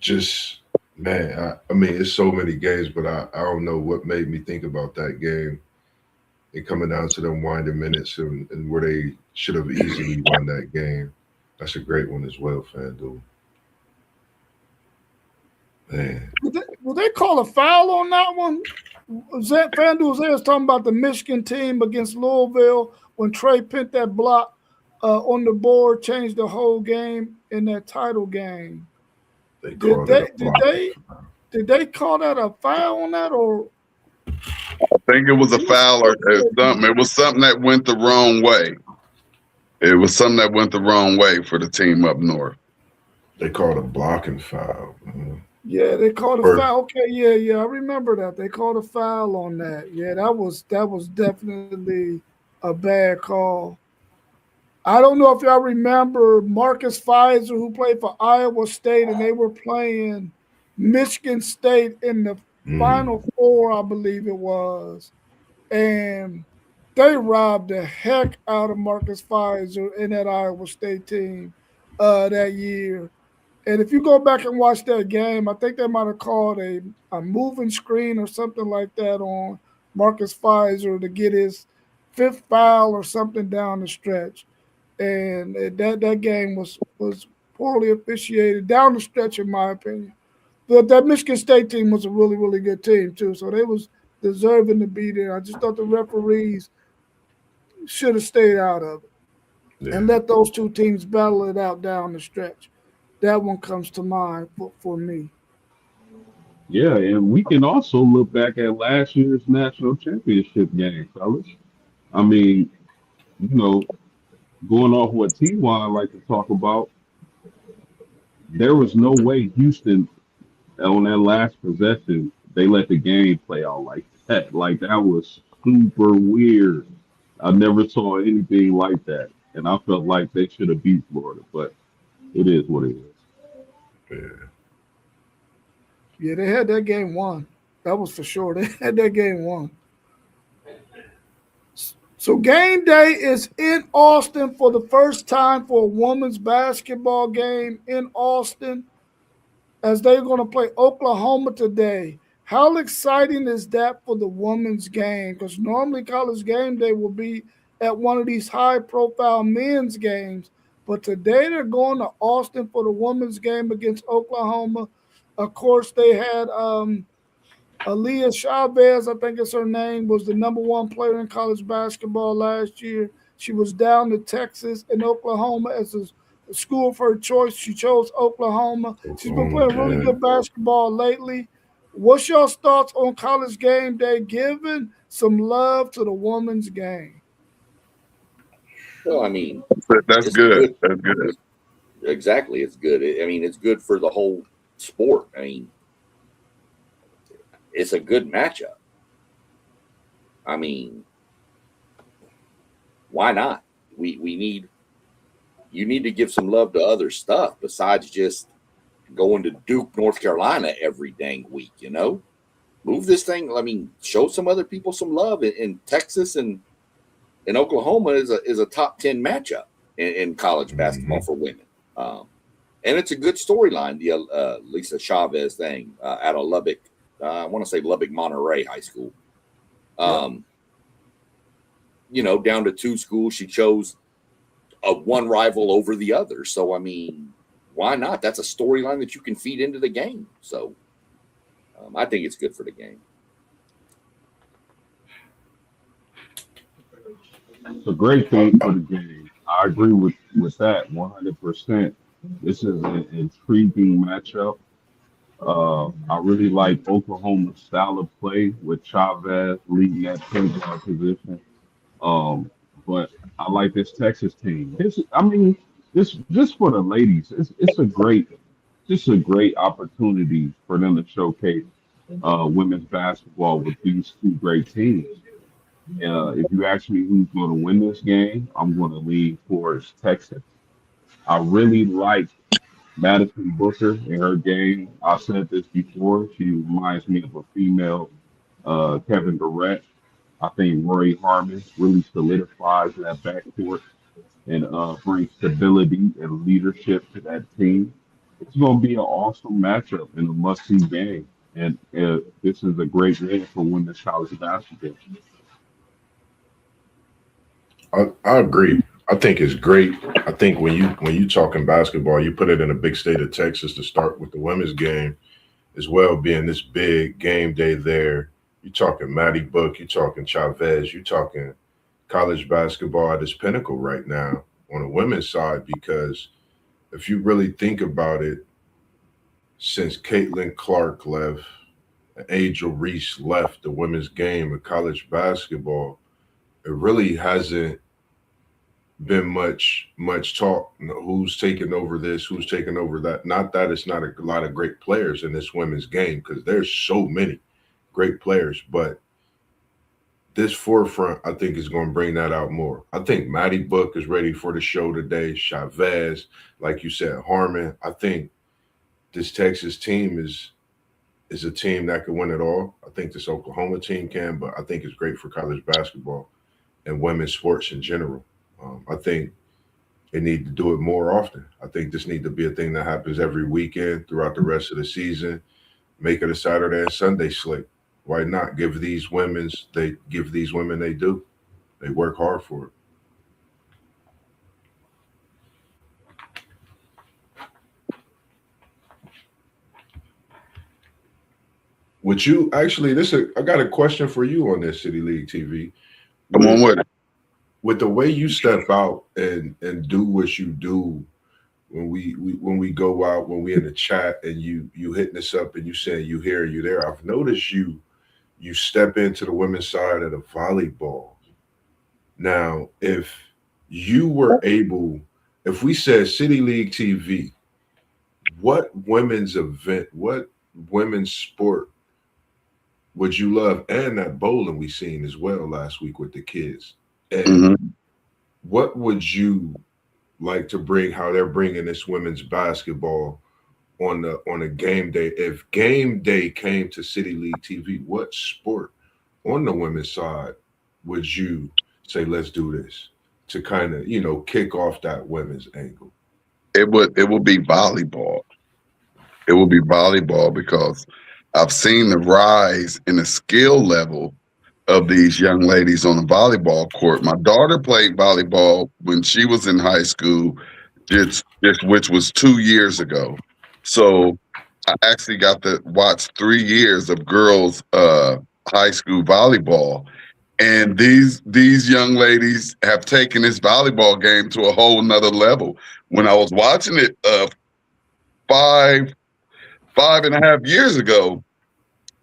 just man, I mean, it's so many games, but I don't know what made me think about that game. And coming down to them winding minutes and where they should have easily won that game. That's a great one as well, FanDuel. Man. Will they call a foul on that one? FanDuel was talking about the Michigan team against Louisville when Trey pinned that block on the board, changed the whole game in that title game. Did they call that a foul on that, or? I think it was a foul or something. It was something that went the wrong way. It was something that went the wrong way for the team up north. They called a blocking foul. Yeah, they called a foul. Okay, yeah, I remember that. They called a foul on that. Yeah, that was definitely a bad call. I don't know if y'all remember Marcus Pfizer, who played for Iowa State, and they were playing Michigan State in the Final Four, I believe it was. And they robbed the heck out of Marcus Pfizer in that Iowa State team that year. And if you go back and watch that game, I think they might have called a moving screen or something like that on Marcus Pfizer to get his fifth foul or something down the stretch. And that game was poorly officiated down the stretch, in my opinion. But that Michigan State team was a really, really good team, too. So they was deserving to be there. I just thought the referees should have stayed out of it and let those two teams battle it out down the stretch. That one comes to mind for me. Yeah, and we can also look back at last year's national championship game, fellas. I mean, going off what T1 like to talk about, there was no way Houston on that last possession they let the game play out like that. Like that was super weird. I never saw anything like that, and I felt like they should have beat Florida, but it is what it is. Yeah, they had that game won. That was for sure. They had that game won. So game day is in Austin for the first time for a women's basketball game in Austin, as they're going to play Oklahoma today. How exciting is that for the women's game? Because normally college game day will be at one of these high-profile men's games. But today they're going to Austin for the women's game against Oklahoma. Of course, they had Aaliyah Chavez, I think is her name, was the number one player in college basketball last year. She was down to Texas and Oklahoma as a school of her choice. She chose Oklahoma. She's been playing really good basketball lately. What's your thoughts on college game day, giving some love to the women's game? Well, I mean, that's good. That's good. exactly. It's good. I mean, it's good for the whole sport. I mean, it's a good matchup. I mean, why not? We need you need to give some love to other stuff besides just going to Duke, North Carolina every dang week. You know, move this thing. I mean, show some other people some love in Texas and in Oklahoma is a top 10 matchup in college basketball for women. And it's a good storyline, the Lisa Chavez thing out of Lubbock. I want to say Lubbock Monterey High School. You know, down to 2 schools, she chose one rival over the other. So, I mean, why not? That's a storyline that you can feed into the game. So, I think it's good for the game. It's a great thing for the game. I agree with that 100%. This is an intriguing matchup. I really like Oklahoma's style of play with Chavez leading that point guard position. But I like this Texas team. This just for the ladies. It's a great opportunity for them to showcase women's basketball with these 2 great teams. If you ask me who's going to win this game, I'm going to lean towards Texas. I really like Madison Booker in her game. I said this before. She reminds me of a female Kevin Durant. I think Rory Harmon really solidifies that backcourt and brings stability and leadership to that team. It's going to be an awesome matchup and a must-see game. And this is a great win for women's college basketball. I agree. I think it's great. I think when you talking basketball, you put it in a big state of Texas to start with the women's game as well, being this big game day there. You're talking Maddie Book, you're talking Chavez, you're talking college basketball at its pinnacle right now on the women's side, because if you really think about it, since Caitlin Clark left, Angel Reese left the women's game of college basketball, it really hasn't been much talk. You know, who's taking over this, who's taking over that. Not that it's not a lot of great players in this women's game, because there's so many great players, but this forefront, I think, is going to bring that out more. I think Maddie Book is ready for the show today. Chavez, like you said, Harmon. I think this Texas team is a team that can win it all. I think this Oklahoma team can, but I think it's great for college basketball and women's sports in general. I think they need to do it more often. I think this needs to be a thing that happens every weekend throughout the rest of the season. Make it a Saturday and Sunday slate. Why not give these women they do? They work hard for it. Would you actually? I got a question for you on this City League TV. Come on with it. With the way you step out and do what you do when we go out, when we in the chat and you hitting us up and you saying you here, you there. I've noticed you step into the women's side of the volleyball. Now, if you were able, if we said City League TV, what women's event, what women's sport would you love? And that bowling we seen as well last week with the kids. And what would you like to bring, how they're bringing this women's basketball on a game day? If game day came to City League TV, what sport on the women's side would you say, let's do this, to kind of, kick off that women's angle? It would be volleyball. It will be volleyball because I've seen the rise in the skill level of these young ladies on the volleyball court. My daughter played volleyball when she was in high school, which was 2 years ago. So I actually got to watch 3 years of girls' high school volleyball. And these young ladies have taken this volleyball game to a whole nother level. When I was watching it 5.5 years ago,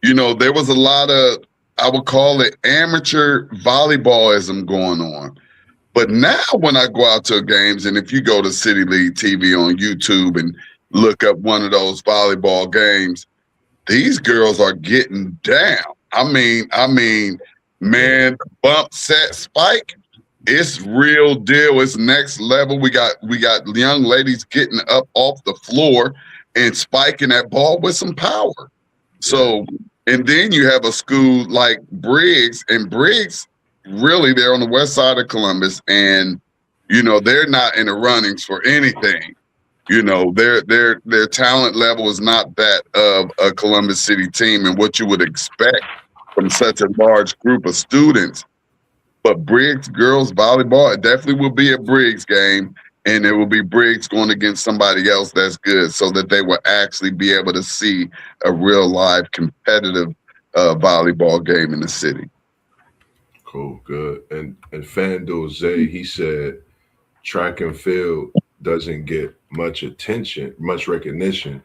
there was a lot of, I would call it amateur volleyballism going on. But now when I go out to games, and if you go to City League TV on YouTube and look up one of those volleyball games, these girls are getting down. I mean, man, bump, set, spike. It's real deal. It's next level. We got young ladies getting up off the floor and spiking that ball with some power. So, and then you have a school like Briggs, and Briggs, really, they're on the west side of Columbus, and they're not in the runnings for anything. Their talent level is not that of a Columbus City team and what you would expect from such a large group of students. But Briggs girls volleyball, it definitely will be a Briggs game, and it will be Briggs going against somebody else that's good, so that they will actually be able to see a real live competitive volleyball game in the city. Cool, good. And FanDuel Zay, he said track and field doesn't get much attention, much recognition,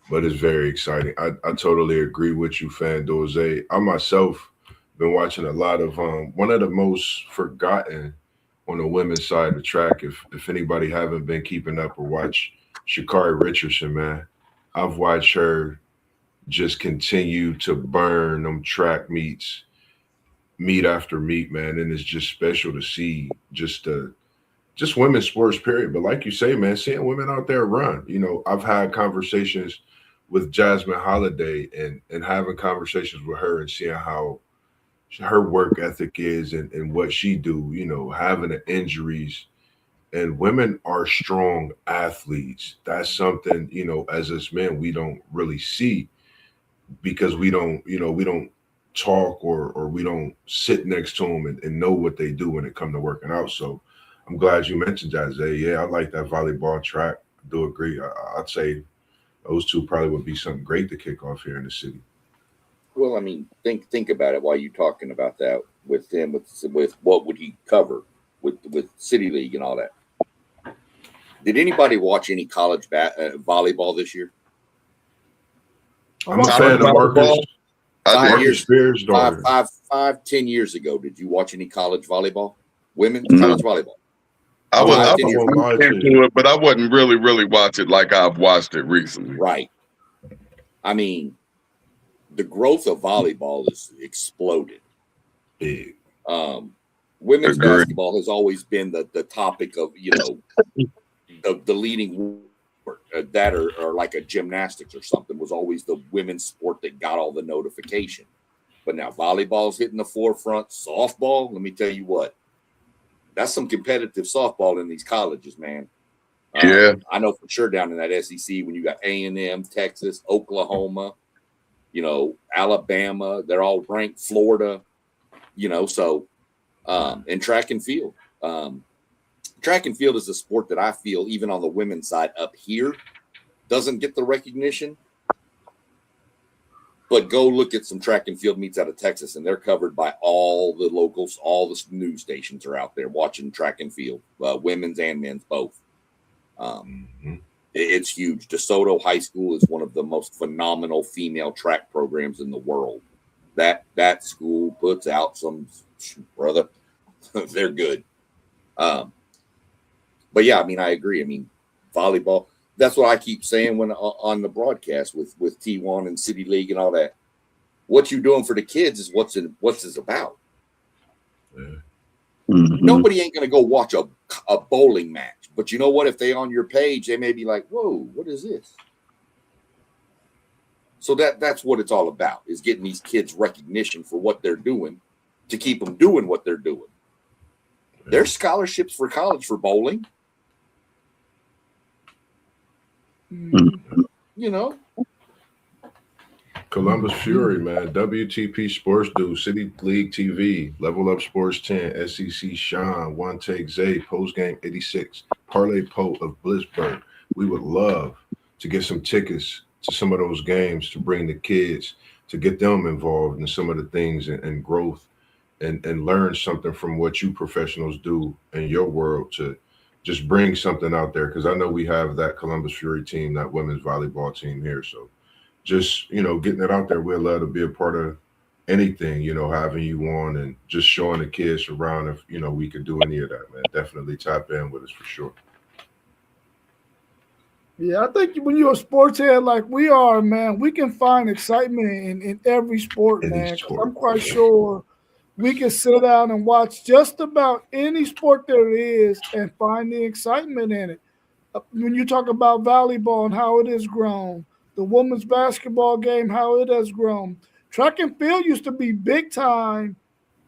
but it's very exciting. I totally agree with you, FanDuel Zay. I myself been watching a lot of one of the most forgotten on the women's side of the track. If anybody haven't been keeping up or watch Sha'Carri Richardson, man, I've watched her just continue to burn them track meets, meet after meet, man, and it's just special to see just women's sports, period. But like you say, man, seeing women out there run, I've had conversations with Jasmine Holiday and having conversations with her and seeing how her work ethic is and what she do, having the injuries. And women are strong athletes. That's something, as us men, we don't really see because we don't talk or we don't sit next to them and know what they do when it comes to working out. So I'm glad you mentioned that, Zay. Yeah, I like that volleyball track. I do agree. I'd say those two probably would be something great to kick off here in the city. Well, I mean, think about it while you're talking about that with him, with what would he cover with City League and all that. Did anybody watch any college volleyball this year? I'm a fan of Marcus. 10 years ago, did you watch any college volleyball? Women's college volleyball? I was into it, but I wasn't really watch it like I've watched it recently. Right. I mean, the growth of volleyball is exploded. Big. Women's basketball has always been the topic of, the leading that or like a gymnastics or something was always the women's sport that got all the notification. But now volleyball's hitting the forefront. Softball, let me tell you what, that's some competitive softball in these colleges, man. Yeah. I know for sure down in that SEC when you got A&M, Texas, Oklahoma, Alabama, they're all ranked, Florida, so and track and field. Track and field is a sport that I feel, even on the women's side up here, doesn't get the recognition. But go look at some track and field meets out of Texas, and they're covered by all the locals. All the news stations are out there watching track and field, women's and men's both. It's huge. DeSoto High School is one of the most phenomenal female track programs in the world. That school puts out some brother. They're good. But yeah, I mean, I agree. I mean, volleyball. That's what I keep saying when on the broadcast with T1 and City League and all that. What you're doing for the kids is what's this about. Yeah. Mm-hmm. Nobody ain't gonna go watch a bowling match, but you know what? If they on your page, they may be like, "Whoa, what is this?" So that's what it's all about, is getting these kids recognition for what they're doing to keep them doing what they're doing. Yeah. There's scholarships for college for bowling. Columbus Fury, man. WTP Sports Dude, City League TV, Level Up Sports 10, SEC Sean, One Take Zay, Postgame 86, Parlay Poe of Blissburg. We would love to get some tickets to some of those games to bring the kids, to get them involved in some of the things and growth and learn something from what you professionals do in your world to just bring something out there. Because I know we have that Columbus Fury team, that women's volleyball team here. So just, getting it out there, we'd love to be a part of anything, having you on and just showing the kids around if we could do any of that, man. Definitely tap in with us for sure. Yeah, I think when you're a sports head like we are, man, we can find excitement in every sport, Any man. Because I'm sport. quite sure we can sit down and watch just about any sport there is and find the excitement in it. When you talk about volleyball and how it has grown, the women's basketball game, how it has grown. Track and field used to be big time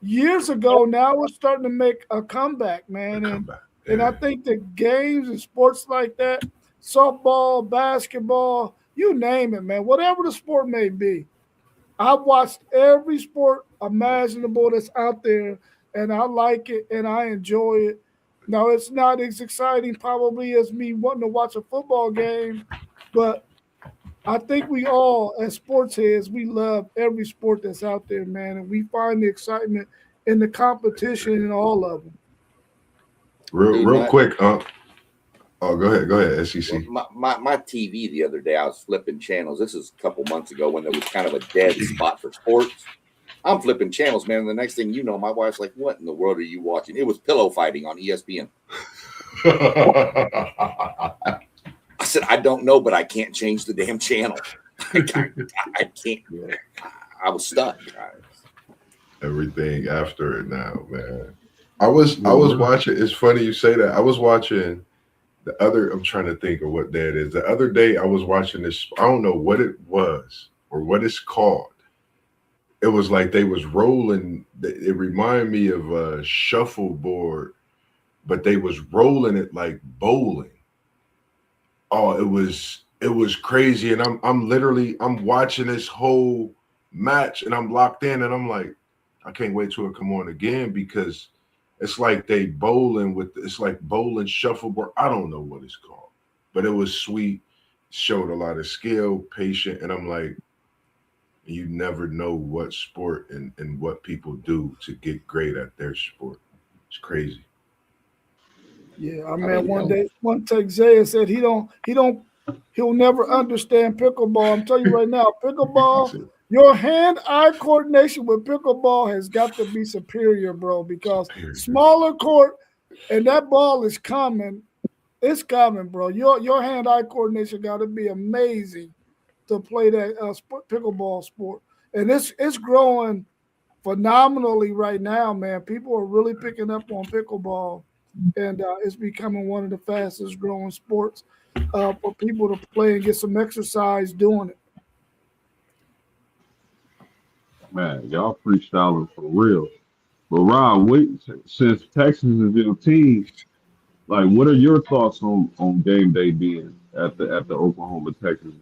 years ago. Now we're starting to make a comeback, The man. And comeback. and Yeah. I think the games and sports like that, softball, basketball, you name it, man, whatever the sport may be. I've watched every sport imaginable that's out there, and I like it and I enjoy it. Now it's not as exciting probably as me wanting to watch a football game, but I think we all, as sports heads, we love every sport that's out there, man, and we find the excitement in the competition in all of them. Real Dude, real quick. Oh, go ahead, SEC. my TV the other day, I was flipping channels. This is a couple months ago when there was kind of a dead spot for sports. I'm flipping channels, man. And the next thing you know, my wife's like, "What in the world are you watching?" It was pillow fighting on ESPN. I said, "I don't know, but I can't change the damn channel. I can't. I was stuck." Everything after it now, man. I was watching. It's funny you say that. I was watching the other. I'm trying to think of what day it is. The other day I was watching this. I don't know what it was or what it's called. It was like they was rolling. It reminded me of a shuffleboard, but they was rolling it like bowling. Oh, it was crazy, and I'm watching this whole match, and I'm locked in, and I'm like, I can't wait till it come on again because it's like they bowling it's like bowling shuffleboard. I don't know what it's called, but it was sweet. Showed a lot of skill, patient, and I'm like, you never know what sport and what people do to get great at their sport. It's crazy. Yeah, I mean, one take Zay said he'll never understand pickleball. I'm telling you right now, pickleball, your hand-eye coordination with pickleball has got to be superior, bro, because smaller court and that ball is coming. It's coming, bro. Your hand-eye coordination got to be amazing to play that pickleball sport. And it's growing phenomenally right now, man. People are really picking up on pickleball, and it's becoming one of the fastest growing sports for people to play and get some exercise doing it. Man, y'all freestyling for real. But Ron, since Texas is your team, like, what are your thoughts on game day being at the Oklahoma Texas game?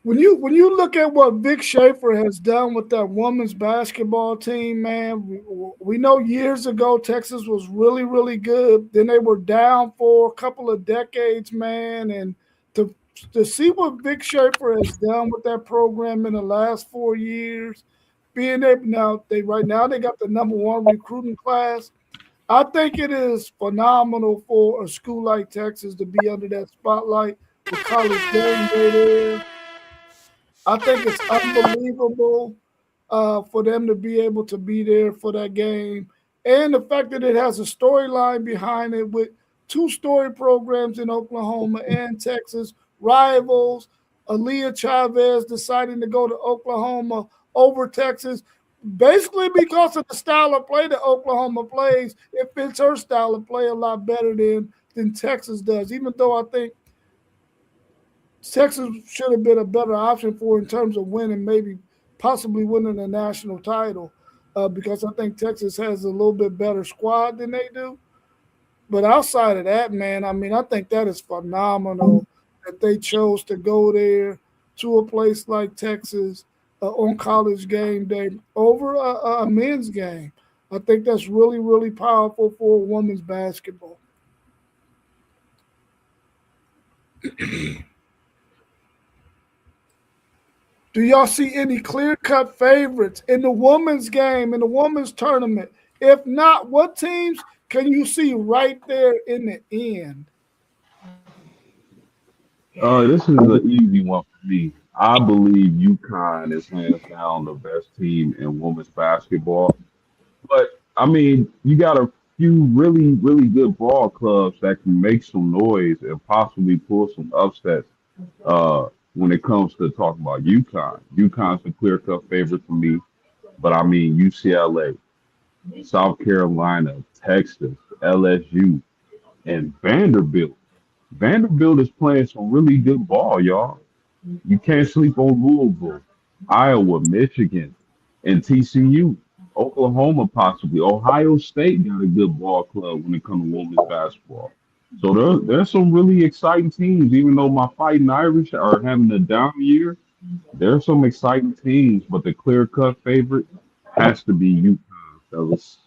When you look at what Vic Schaefer has done with that women's basketball team, man, we know years ago Texas was really, really good. Then they were down for a couple of decades, man, and to see what Vic Schaefer has done with that program in the last 4 years, being able now they got the number one recruiting class. I think it is phenomenal for a school like Texas to be under that spotlight with college game day there. I think it's unbelievable for them to be able to be there for that game. And the fact that it has a storyline behind it with two-story programs in Oklahoma and Texas, rivals, Aaliyah Chavez deciding to go to Oklahoma over Texas, basically because of the style of play that Oklahoma plays. It fits her style of play a lot better than Texas does, even though I think Texas should have been a better option for in terms of winning, maybe possibly winning a national title, because I think Texas has a little bit better squad than they do. But outside of that, man, I mean, I think that is phenomenal that they chose to go there to a place like Texas on college game day over a men's game. I think that's really, really powerful for women's basketball. Do y'all see any clear-cut favorites in the women's game, in the women's tournament? If not, what teams can you see right there in the end? This is an easy one for me. I believe UConn is hands down the best team in women's basketball. But I mean, you got a few really, really good ball clubs that can make some noise and possibly pull some upsets. When it comes to talking about UConn, UConn's a clear-cut favorite for me. But I mean, UCLA, South Carolina, Texas, LSU, and Vanderbilt. Vanderbilt is playing some really good ball, y'all. You can't sleep on Louisville, Iowa, Michigan, and TCU. Oklahoma, possibly. Ohio State got a good ball club when it comes to women's basketball. So there's some really exciting teams. Even though my Fighting Irish are having a down year, there's some exciting teams. But the clear-cut favorite has to be UConn, fellas.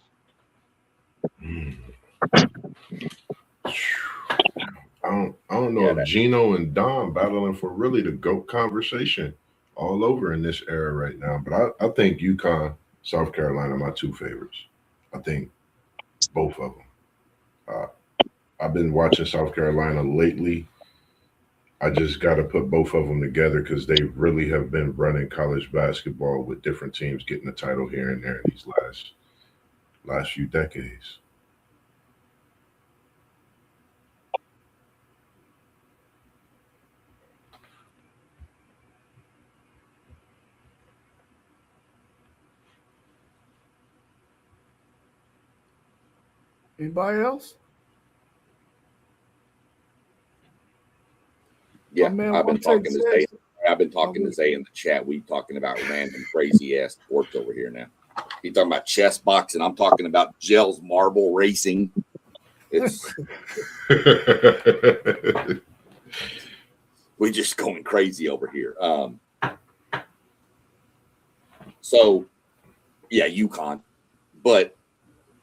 I don't know if Gino and Dom battling for really the GOAT conversation all over in this era right now. But I think UConn, South Carolina, are my two favorites. I think both of them. I've been watching South Carolina lately. I just got to put both of them together because they really have been running college basketball with different teams getting the title here and there in these last few decades. Anybody else? Yeah, I've been talking to Zay. I've been talking to Zay in the chat. We talking about random crazy ass sports over here now. He's talking about chess boxing. I'm talking about Gels marble racing. It's we're just going crazy over here. So yeah, UConn, but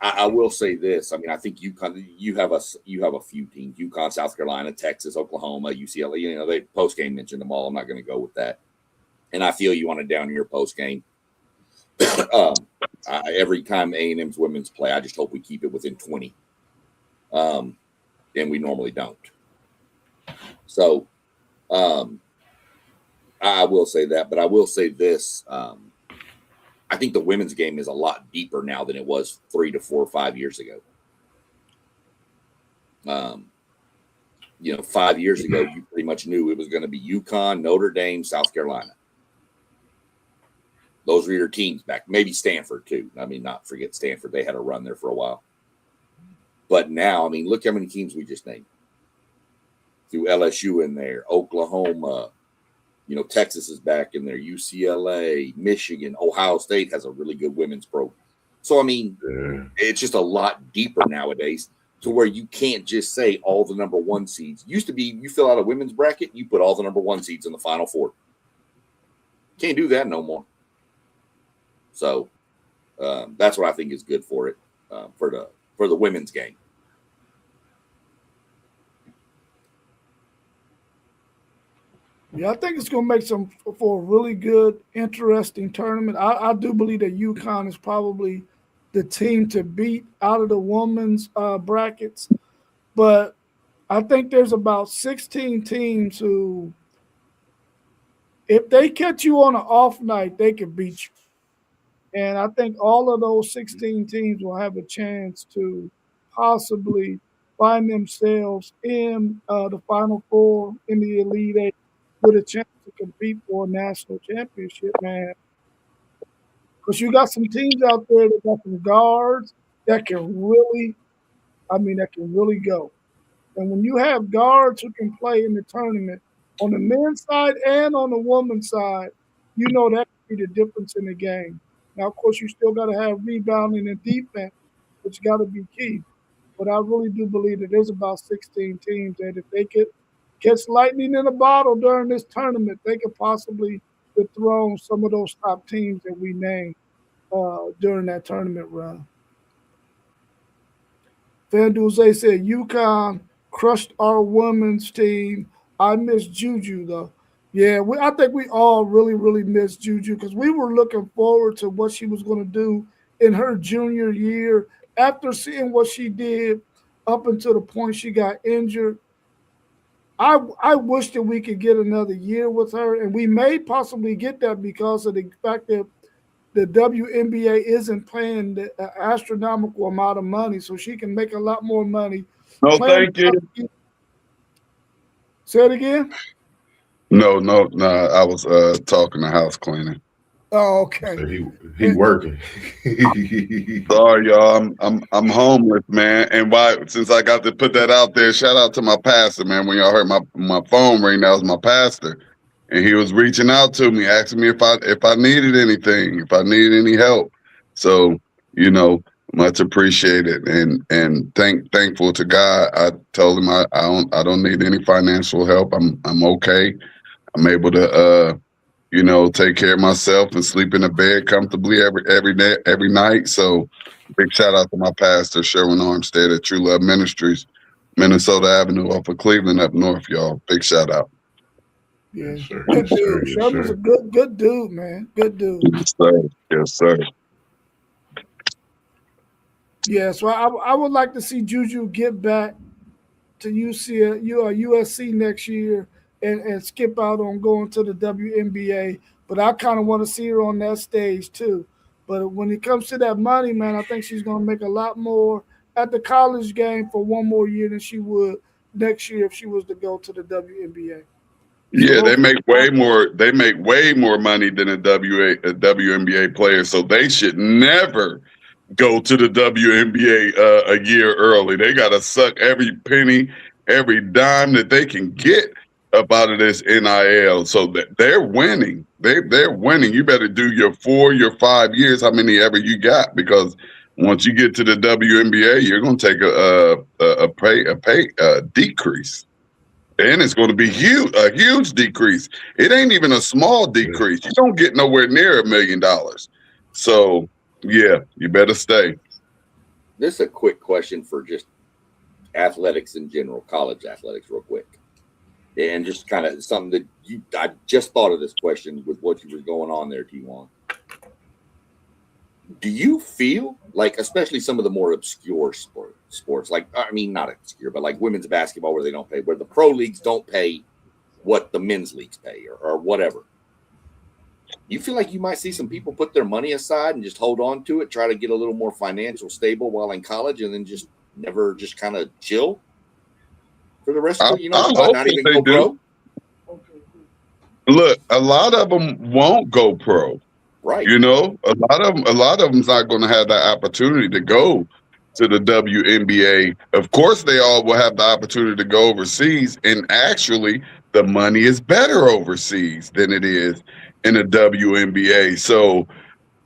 I will say this. I mean, I think UConn. You have a few teams: UConn, South Carolina, Texas, Oklahoma, UCLA. You know, they post game mentioned them all. I'm not going to go with that. And I feel you want a down year post game. Every time A&M's women's play, I just hope we keep it within 20. And we normally don't. So I will say that, but I will say this. I think the women's game is a lot deeper now than it was 3 to 4 or 5 years ago. 5 years ago, you pretty much knew it was going to be UConn, Notre Dame, South Carolina. Those were your teams back. Maybe Stanford, too. I mean, not forget Stanford. They had a run there for a while. But now, I mean, look how many teams we just named. Through LSU in there, Oklahoma, Texas is back in there, UCLA, Michigan, Ohio State has a really good women's program. So, I mean, It's just a lot deeper nowadays to where you can't just say all the number one seeds. Used to be you fill out a women's bracket, you put all the number one seeds in the Final Four. Can't do that no more. So that's what I think is good for it, for the women's game. Yeah, I think it's going to make for a really good, interesting tournament. I do believe that UConn is probably the team to beat out of the women's brackets. But I think there's about 16 teams who, if they catch you on an off night, they can beat you. And I think all of those 16 teams will have a chance to possibly find themselves in the Final Four, in the Elite Eight, with a chance to compete for a national championship, man. Because you got some teams out there that got some guards that can really go. And when you have guards who can play in the tournament on the men's side and on the women's side, that could be the difference in the game. Now, of course, you still got to have rebounding and defense, which got to be key. But I really do believe that there's about 16 teams that if they could catch lightning in a bottle during this tournament, they could possibly dethrone some of those top teams that we named during that tournament run. Fanduze said UConn crushed our women's team. I miss Juju, though. Yeah, I think we all really, really miss Juju because we were looking forward to what she was going to do in her junior year after seeing what she did up until the point she got injured. I wish that we could get another year with her, and we may possibly get that because of the fact that the WNBA isn't paying the astronomical amount of money, so she can make a lot more money No, playing. thank you. Say it again. No. I was talking to house cleaning. Oh, okay. So he working. Sorry, y'all. I'm homeless, man. And since I got to put that out there, shout out to my pastor, man. When y'all heard my phone ring, that was my pastor. And he was reaching out to me, asking me if I needed anything, if I needed any help. So, much appreciated and thankful to God. I told him I don't need any financial help. I'm okay. I'm able to take care of myself and sleep in a bed comfortably every night. So big shout out to my pastor, Sherwin Armstead at True Love Ministries, Minnesota Avenue off of Cleveland up north, y'all. Big shout out. Yeah. Yes, sir. Good Yes, sir. dude. Yes, Sherman's sir. a good dude, man. Good dude. Yes, sir. Yes, sir. Yeah, so I would like to see Juju get back to USC next year and skip out on going to the WNBA. But I kind of want to see her on that stage too. But when it comes to that money, man, I think she's going to make a lot more at the college game for one more year than she would next year if she was to go to the WNBA. Yeah, they make way more. They make way more money than a WNBA player. So they should never go to the WNBA a year early. They got to suck every penny, every dime that they can get up out of this NIL. So that they're winning. They're winning. You better do your 4, your 5 years, how many ever you got, because once you get to the WNBA, you're going to take a pay decrease. And it's going to be a huge decrease. It ain't even a small decrease. You don't get nowhere near $1 million. So, yeah, you better stay. This is a quick question for just athletics in general, college athletics, real quick. And just kind of something that I just thought of this question with what you were going on there, T1. Do you feel like, especially some of the more obscure sports, like, I mean, not obscure, but like women's basketball where they don't pay, where the pro leagues don't pay what the men's leagues pay or whatever. You feel like you might see some people put their money aside and just hold on to it, try to get a little more financial stable while in college and then just never just kind of chill for the rest of it, not even go pro? Look, a lot of them won't go pro. Right. A lot of them's not going to have that opportunity to go to the WNBA. Of course, they all will have the opportunity to go overseas. And actually, the money is better overseas than it is in the WNBA. So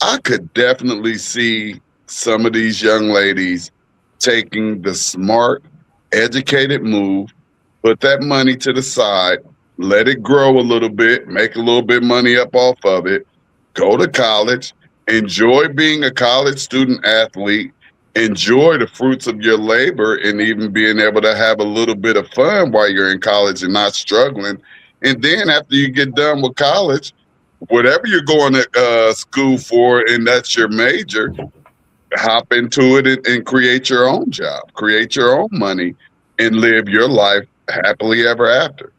I could definitely see some of these young ladies taking the smart, educated move, put that money to the side, let it grow a little bit, make a little bit of money up off of it, go to college, enjoy being a college student athlete, enjoy the fruits of your labor, and even being able to have a little bit of fun while you're in college and not struggling. And then after you get done with college, whatever you're going to school for, and that's your major, hop into it and create your own job, create your own money, and live your life happily ever after.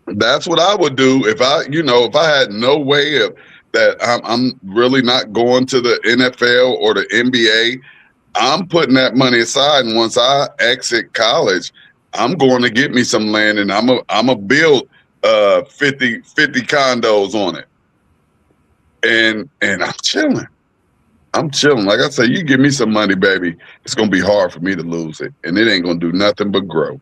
That's what I would do if I had no way of that. I'm really not going to the NFL or the NBA. I'm putting that money aside, and once I exit college, I'm going to get me some land, and I'm a build 50 condos on it, and I'm chilling. I'm chilling. Like I say, you give me some money, baby, it's gonna be hard for me to lose it, and it ain't gonna do nothing but grow.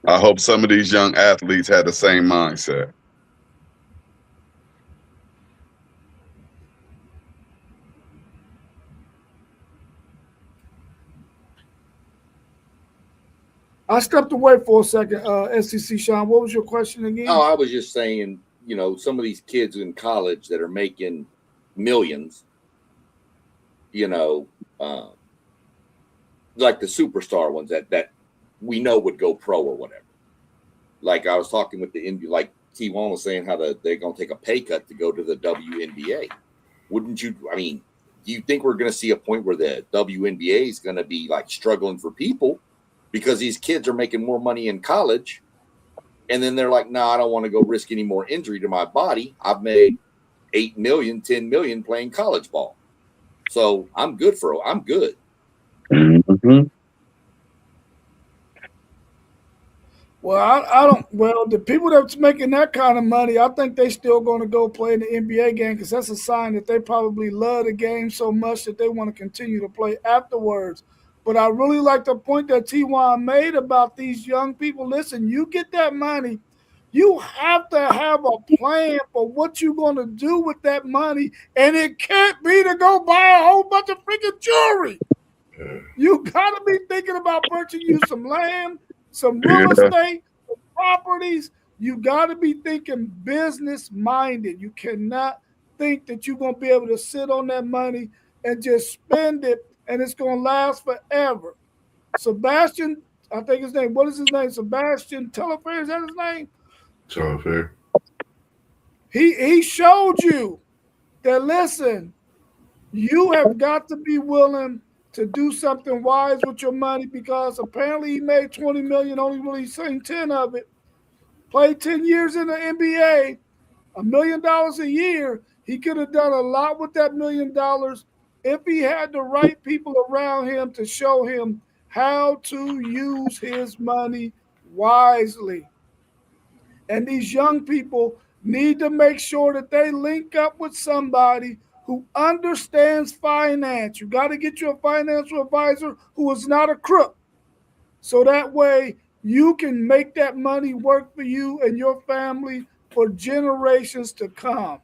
I hope some of these young athletes had the same mindset. I stepped away for a second. SEC Sean, what was your question again? Oh, I was just saying, some of these kids in college that are making millions, like the superstar ones that we know would go pro or whatever. Like I was talking with like T1 was saying how they're going to take a pay cut to go to the WNBA. Wouldn't you? I mean, do you think we're going to see a point where the WNBA is going to be like struggling for people because these kids are making more money in college. And then they're like, no, I don't want to go risk any more injury to my body. I've made 8 million, 10 million playing college ball. So I'm good. Mm-hmm. Well, I don't. Well, the people that's making that kind of money, I think they still going to go play in the NBA game because that's a sign that they probably love the game so much that they want to continue to play afterwards. But I really like the point that T1 made about these young people. Listen, you get that money, you have to have a plan for what you're going to do with that money, and it can't be to go buy a whole bunch of freaking jewelry. You got to be thinking about purchasing you some land, some real estate, some properties. You got to be thinking business minded. You cannot think that you're going to be able to sit on that money and just spend it and it's going to last forever. Sebastian, I think his name, what is his name? Sebastian Telefair, is that his name? Telefair. He showed you that, listen, you have got to be willing to do something wise with your money because apparently he made 20 million, only really seen 10 of it. Played 10 years in the NBA, $1 million a year. He could have done a lot with that $1 million if he had the right people around him to show him how to use his money wisely. And these young people need to make sure that they link up with somebody who understands finance. You got to get you a financial advisor who is not a crook. So that way you can make that money work for you and your family for generations to come.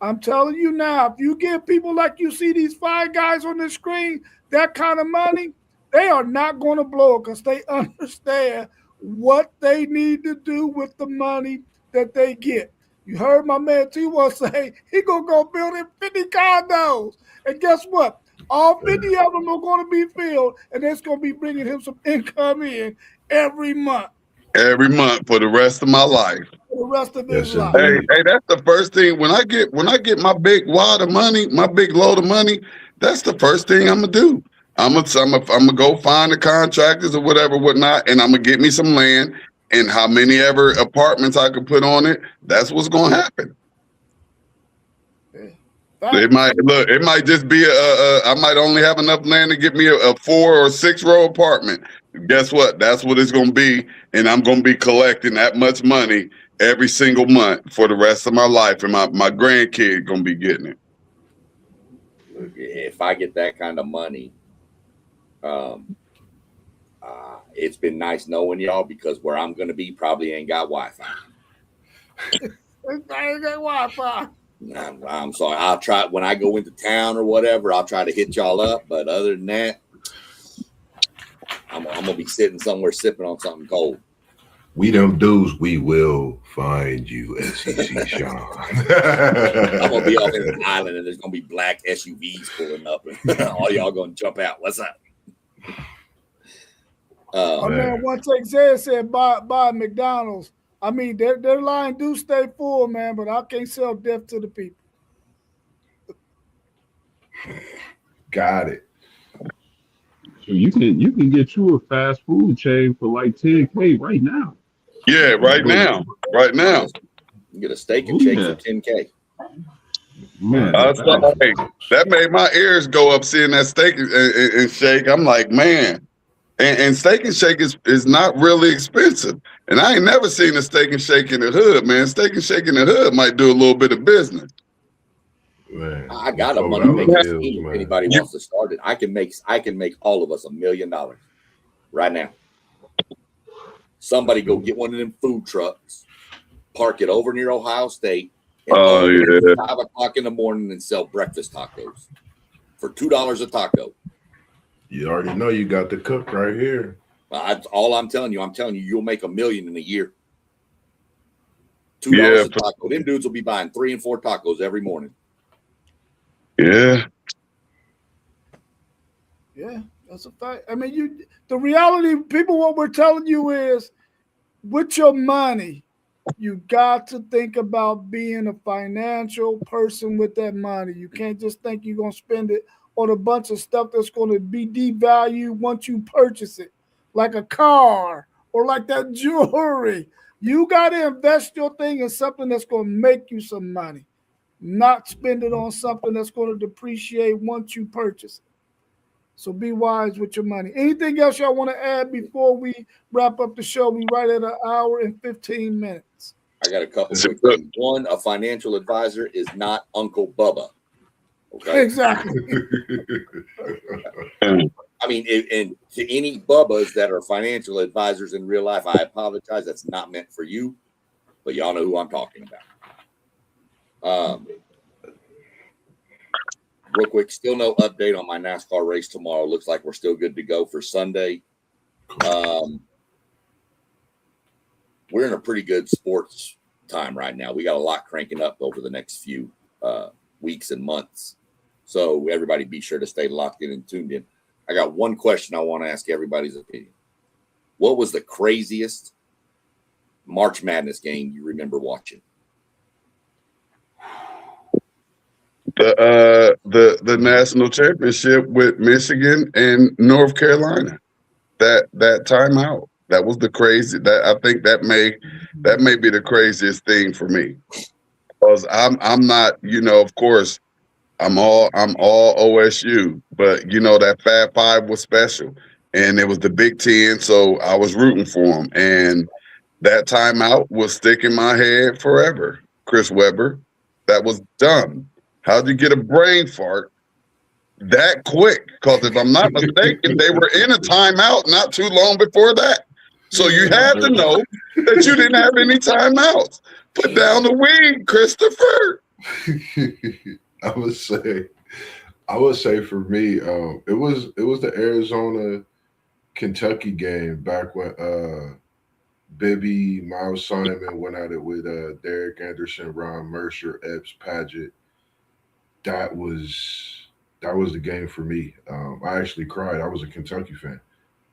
I'm telling you now, if you give people like you see these 5 guys on the screen that kind of money, they are not going to blow it because they understand what they need to do with the money that they get. You heard my man T1 say he going to go build him 50 condos. And guess what? All 50 of them are going to be filled, and it's going to be bringing him some income in every month. Every month for the rest of my life. For the rest of his life. Hey, that's the first thing. When I get my big wad of money, my big load of money, that's the first thing I'm gonna do. I'm gonna go find the contractors or whatnot, and I'm gonna get me some land. And how many ever apartments I could put on it, that's what's gonna happen. It might just be I might only have enough land to get me a 4 or 6 row apartment. Guess what? That's what it's gonna be, and I'm gonna be collecting that much money every single month for the rest of my life, and my grandkid gonna be getting it. If I get that kind of money, it's been nice knowing y'all because where I'm gonna be probably ain't got Wi-Fi. Ain't got Wi-Fi. I'm sorry. I'll try when I go into town or whatever. I'll try to hit y'all up, but other than that, I'm gonna be sitting somewhere sipping on something cold. We them dudes, we will find you, SEC Sean. I'm gonna be off in an island and there's gonna be black SUVs pulling up and all y'all gonna jump out. What's up? Man, one take Zed said buy McDonald's. I mean, their line do stay full, man, but I can't sell death to the people. Got it. So you can get you a fast food chain for like $10K right now. Yeah, right now. You get a steak and shake for $10K. Man, that made my ears go up seeing that steak and shake. I'm like, man. And steak and shake is not really expensive. And I ain't never seen a steak and shake in the hood, man. Steak and shake in the hood might do a little bit of business. Man, I got a money making scheme. If anybody wants to start it, I can make all of us $1 million right now. Somebody go get one of them food trucks, park it over near Ohio State, and 5 o'clock in the morning and sell breakfast tacos for $2 a taco. You already know you got the cook right here. That's all I'm telling you. You'll make $1 million in a year. $2 a taco. Them dudes will be buying 3 and 4 tacos every morning. Yeah. Yeah, that's a fact. I mean, the reality, people, what we're telling you is with your money, you got to think about being a financial person with that money. You can't just think you're going to spend it on a bunch of stuff that's going to be devalued once you purchase it. like a car or like that jewelry. You got to invest your thing in something that's going to make you some money, not spend it on something that's going to depreciate once you purchase it. So be wise with your money. Anything else y'all want to add before we wrap up the show? We right at 1 hour and 15 minutes. I got a couple quick things. One, a financial advisor is not Uncle Bubba. Okay. Exactly. I mean, and to any Bubbas that are financial advisors in real life, I apologize. That's not meant for you, but y'all know who I'm talking about. Real quick, still no update on my NASCAR race tomorrow. Looks like we're still good to go for Sunday. We're in a pretty good sports time right now. We got a lot cranking up over the next few weeks and months. So everybody be sure to stay locked in and tuned in. I got one question I want to ask everybody's opinion. What was the craziest March Madness game you remember watching? The national championship with Michigan and North Carolina. That timeout. That was the crazy. That I think that may be the craziest thing for me. Because I'm not, of course, I'm all OSU, but that Fab Five was special, and it was the Big Ten, so I was rooting for them, and that timeout will stick in my head forever. Chris Webber, that was dumb. How'd you get a brain fart that quick? Because if I'm not mistaken, they were in a timeout not too long before that, so you had to know that you didn't have any timeouts. Put down the weed, Christopher. I would say for me, it was the Arizona Kentucky game back when Bibby, Miles Simon went at it with Derek Anderson, Ron Mercer, Epps Paget. That was the game for me. I actually cried. I was a Kentucky fan.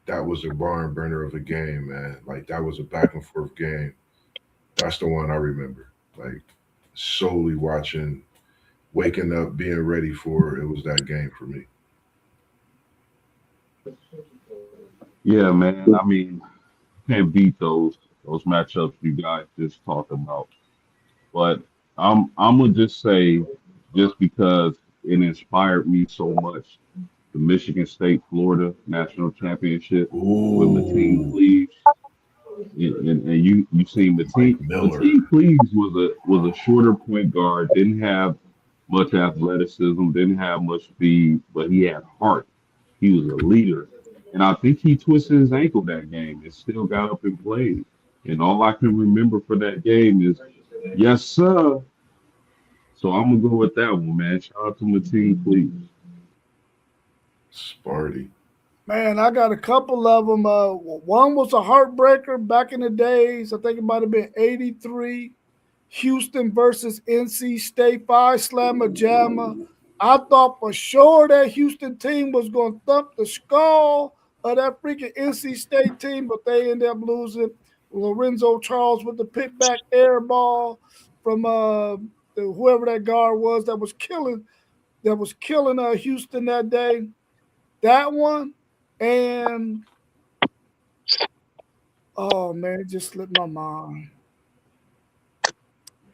That was a barn burner of a game, man. Like, that was a back and forth game. That's the one I remember. Like, solely watching, waking up, being ready for it was that game for me. Yeah, man. I mean, can't beat those matchups you guys just talked about. But I'm gonna just say, just because it inspired me so much, the Michigan State Florida National Championship with Mateen Cleaves. And you seen Mateen Cleaves was a shorter point guard, didn't have much athleticism, didn't have much speed, but he had heart. He was a leader. And I think he twisted his ankle that game and still got up and played. And all I can remember for that game is, yes, sir. So I'm going to go with that one, man. Shout out to Mateen Cleaves. Sparty. Man, I got a couple of them. One was a heartbreaker back in the days. I think it might have been 83. Houston versus NC State, 5-slammer jammer. I thought for sure that Houston team was going to thump the skull of that freaking NC State team, but they ended up losing. Lorenzo Charles with the pickback air ball from whoever that guard was that was killing Houston that day. That one, and oh man, it just slipped my mind.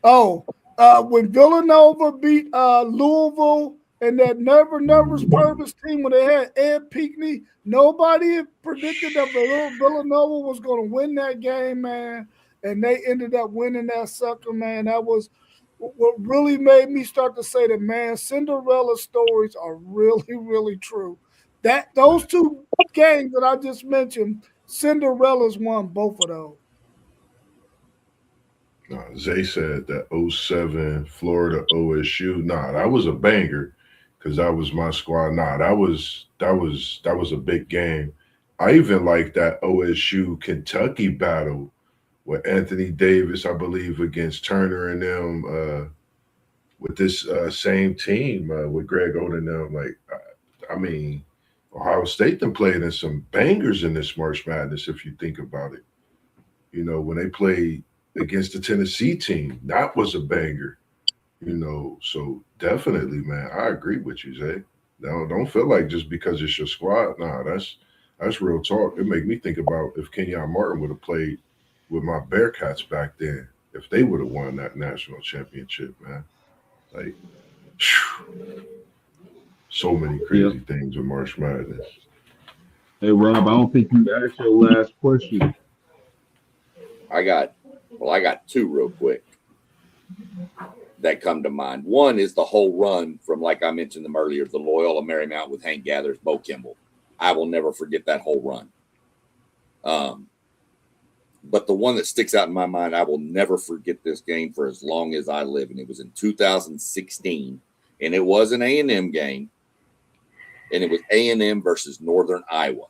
Oh, when Villanova beat Louisville and that nervous Purvis team when they had Ed Pinckney, nobody predicted that Villanova was going to win that game, man. And they ended up winning that sucker, man. That was what really made me start to say that, man, Cinderella stories are really, really true. Those two games that I just mentioned, Cinderella's won both of those. Zay said that 07 Florida OSU. That was a banger because that was my squad. That was a big game. I even like that OSU Kentucky battle with Anthony Davis, I believe, against Turner and them with this same team with Greg Oden and them. Like, I mean, Ohio State then played in some bangers in this March Madness, if you think about it. When they played against the Tennessee team, that was a banger. So definitely, man, I agree with you, Zay. Don't feel like just because it's your squad. That's That's real talk. It make me think about if Kenyon Martin would have played with my Bearcats back then, if they would have won that national championship, man. Like, so many crazy things with March Madness. Hey, Rob, I don't think you asked your last question. I got two real quick that come to mind. One is the whole run from, like I mentioned them earlier, the Loyola Marymount with Hank Gathers, Bo Kimball. I will never forget that whole run. But the one that sticks out in my mind, I will never forget this game for as long as I live. And it was in 2016, and it was an A&M game, and it was A&M versus Northern Iowa.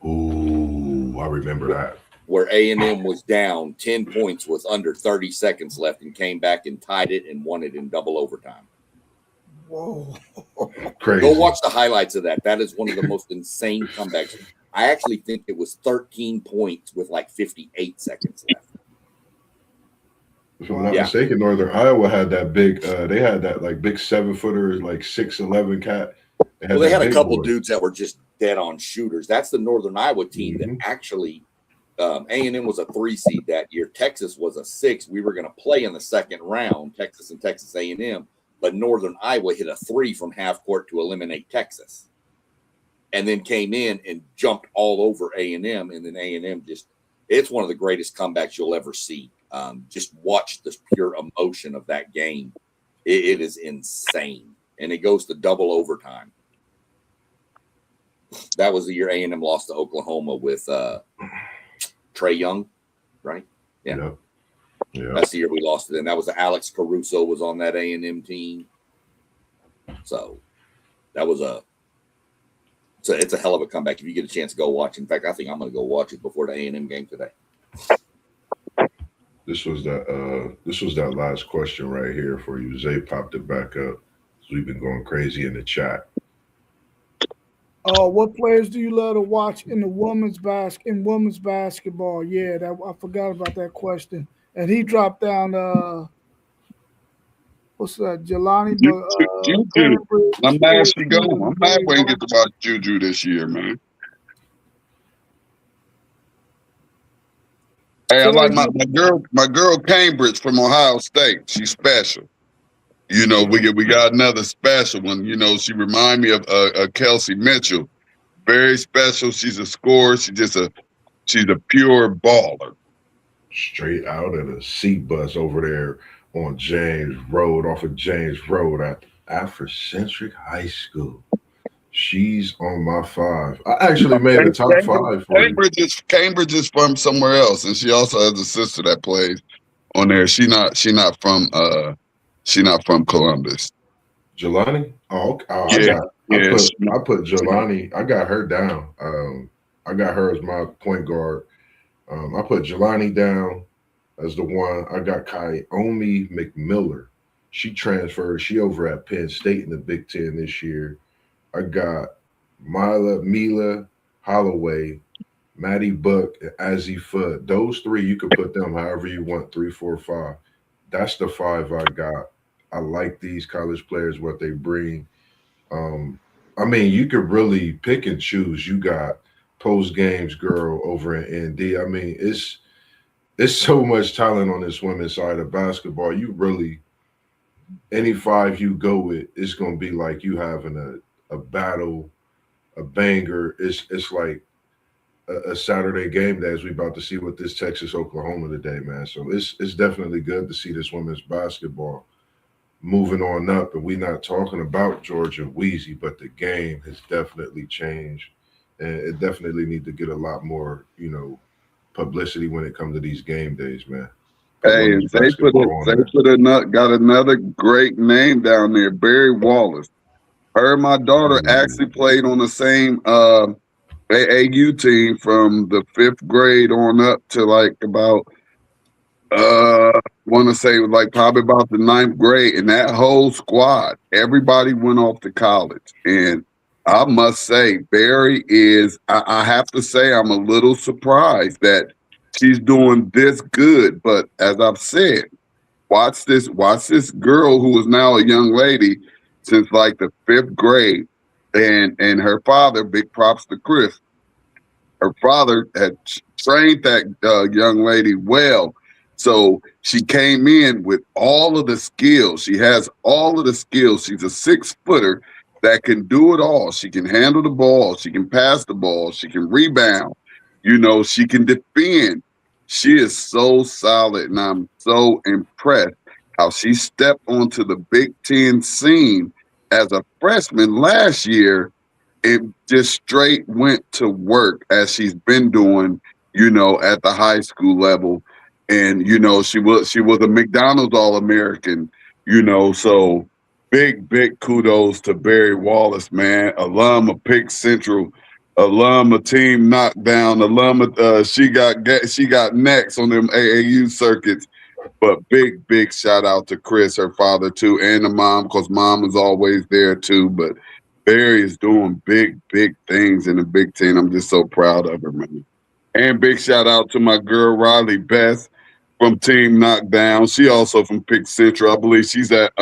Ooh, I remember that. Where A&M was down 10 points with under 30 seconds left and came back and tied it and won it in double overtime. Whoa. Crazy. Go watch the highlights of that. That is one of the most insane comebacks. I actually think it was 13 points with like 58 seconds left. If I'm not mistaken, Northern Iowa had that big, they had that like big 7-footer, like 6'11" cat. They had a couple dudes that were just dead on shooters. That's the Northern Iowa team that actually A&M was a 3 seed that year. Texas was a 6. We were going to play in the second round, Texas and Texas A&M, but Northern Iowa hit a 3 from half court to eliminate Texas, and then came in and jumped all over A&M, and then A&M it's one of the greatest comebacks you'll ever see. Just watch the pure emotion of that game. It is insane, and it goes to double overtime. That was the year A&M lost to Oklahoma with Trae Young, right? Yeah. That's the year we lost it. And that was Alex Caruso was on that A&M team. So that was it's a hell of a comeback. If you get a chance to go watch. In fact, I think I'm going to go watch it before the A&M game today. This was that last question right here for you. Zay popped it back up. So we've been going crazy in the chat. What players do you love to watch in women's basketball? Yeah, I forgot about that question. And he dropped down what's that? Jelani. Juju. I'm actually going. I'm halfway to get to watch Juju this year, man. Hey, I like my girl Cambridge from Ohio State. She's special. You know, we got another special one. You know, she remind me of Kelsey Mitchell. Very special. She's a scorer. She's a pure baller. Straight out of the seat bus over there on James Road, off of James Road at Afrocentric High School. She's on my 5. I actually made the top 5 for Cambridge is from somewhere else, and she also has a sister that plays on there. She not from Columbus. Jelani? I put Jelani. I got her down. I got her as my point guard. I put Jelani down as the one. I got Kaiomi McMiller. She transferred. She over at Penn State in the Big Ten this year. I got Mila Holloway, Maddie Buck, and Azzy Fudd. Those 3, you can put them however you want, 3, 4, 5. That's the 5 I got. I like these college players, what they bring. I mean, you could really pick and choose. You got post games girl over in ND. I mean, it's so much talent on this women's side of basketball. You really, any 5 you go with, it's gonna be like you having a battle, a banger. It's like a Saturday game day as we about to see with this Texas Oklahoma today, man. So it's definitely good to see this women's basketball moving on up. And we're not talking about Georgia Wheezy, but the game has definitely changed, and it definitely need to get a lot more, publicity when it comes to these game days, man. Hey, they got another great name down there, Barry Wallace. Her and my daughter actually played on the same AAU team from the 5th grade on up to like about want to say like probably about the 9th grade, and that whole squad, everybody went off to college. And I must say, Barry is, I have to say, I'm a little surprised that she's doing this good. But as I've said, watch this girl who is now a young lady since like the 5th grade, and her father, big props to Chris, her father had trained that young lady well. So she came in with all of the skills. She has all of the skills. She's a 6-footer that can do it all. She can handle the ball. She can pass the ball. She can rebound. She can defend. She is so solid, and I'm so impressed how she stepped onto the Big Ten scene as a freshman last year and just straight went to work as she's been doing, at the high school level. And, she was a McDonald's All-American, so big kudos to Barry Wallace, man, alum of Pick Central, alum of Team Knockdown, alum of, she got next on them AAU circuits. But big shout out to Chris, her father too, and the mom, because mom is always there too. But Barry is doing big things in the Big Ten. I'm just so proud of her, man. And big shout out to my girl Riley Beth from Team Knockdown. She also from Pick Central. I believe she's at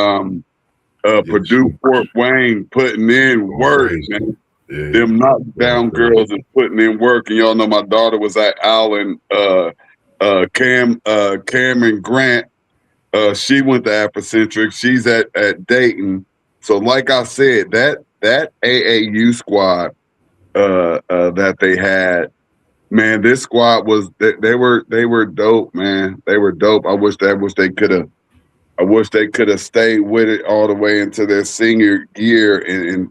Purdue Fort Wayne putting in work, man. Yeah. Them Knockdown girls is putting in work, and y'all know my daughter was at Allen. Cam and Grant, she went to Apocentric. She's at Dayton. So, like I said, that AAU squad that they had, man, this squad was they were dope, man. They were dope. I wish they could have stayed with it all the way into their senior year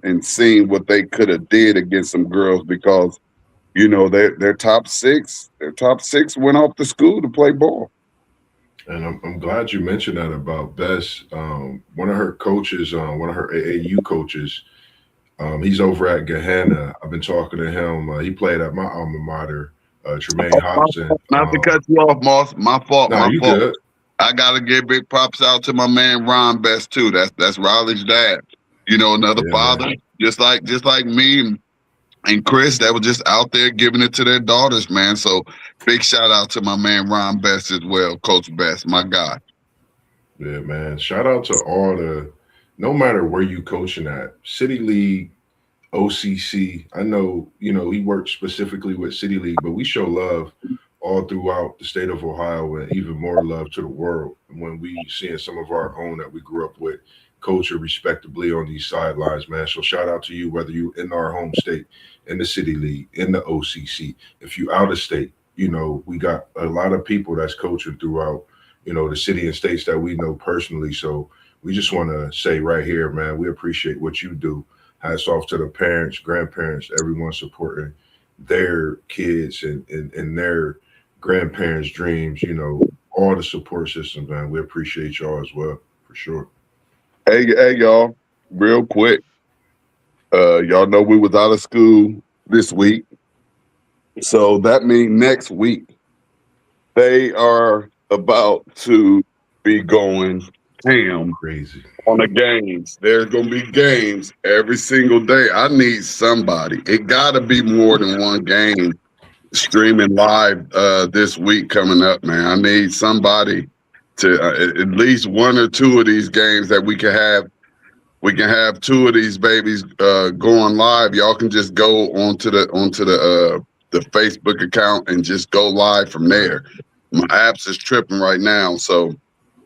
and seen what they could have did against some girls, because their top six went off to school to play ball. And I'm glad you mentioned that about Bess. One of her coaches, one of her AAU coaches, he's over at Gahanna. I've been talking to him. He played at my alma mater, Tremaine Hobson. Not to cut you off, Moss. My fault. No, you good. I gotta give big props out to my man Ron Bess too. That's Riley's dad. Another father, man. just like me and Chris, that was just out there giving it to their daughters, man. So big shout out to my man Ron Best as well, Coach Best, my guy. Yeah, man. Shout out to all no matter where you coaching at, City League, OCC. I know, he works specifically with City League, but we show love all throughout the state of Ohio, and even more love to the world when we seeing some of our own that we grew up with coaching respectably on these sidelines, man. So shout out to you, whether you in our home state, in the City League, in the OCC. If you out of state, we got a lot of people that's coaching throughout, the city and states that we know personally. So we just want to say right here, man, we appreciate what you do. Hats off to the parents, grandparents, everyone supporting their kids and their grandparents' dreams, all the support systems, man. We appreciate y'all as well, for sure. Hey, y'all, real quick. Y'all know we was out of school this week. So that means next week they are about to be going ham crazy on the games. There's going to be games every single day. I need somebody. It got to be more than one game streaming live this week coming up, man. I need somebody to at least one or two of these games that we can have. We can have two of these babies going live. Y'all can just go onto the Facebook account and just go live from there. My apps is tripping right now, so.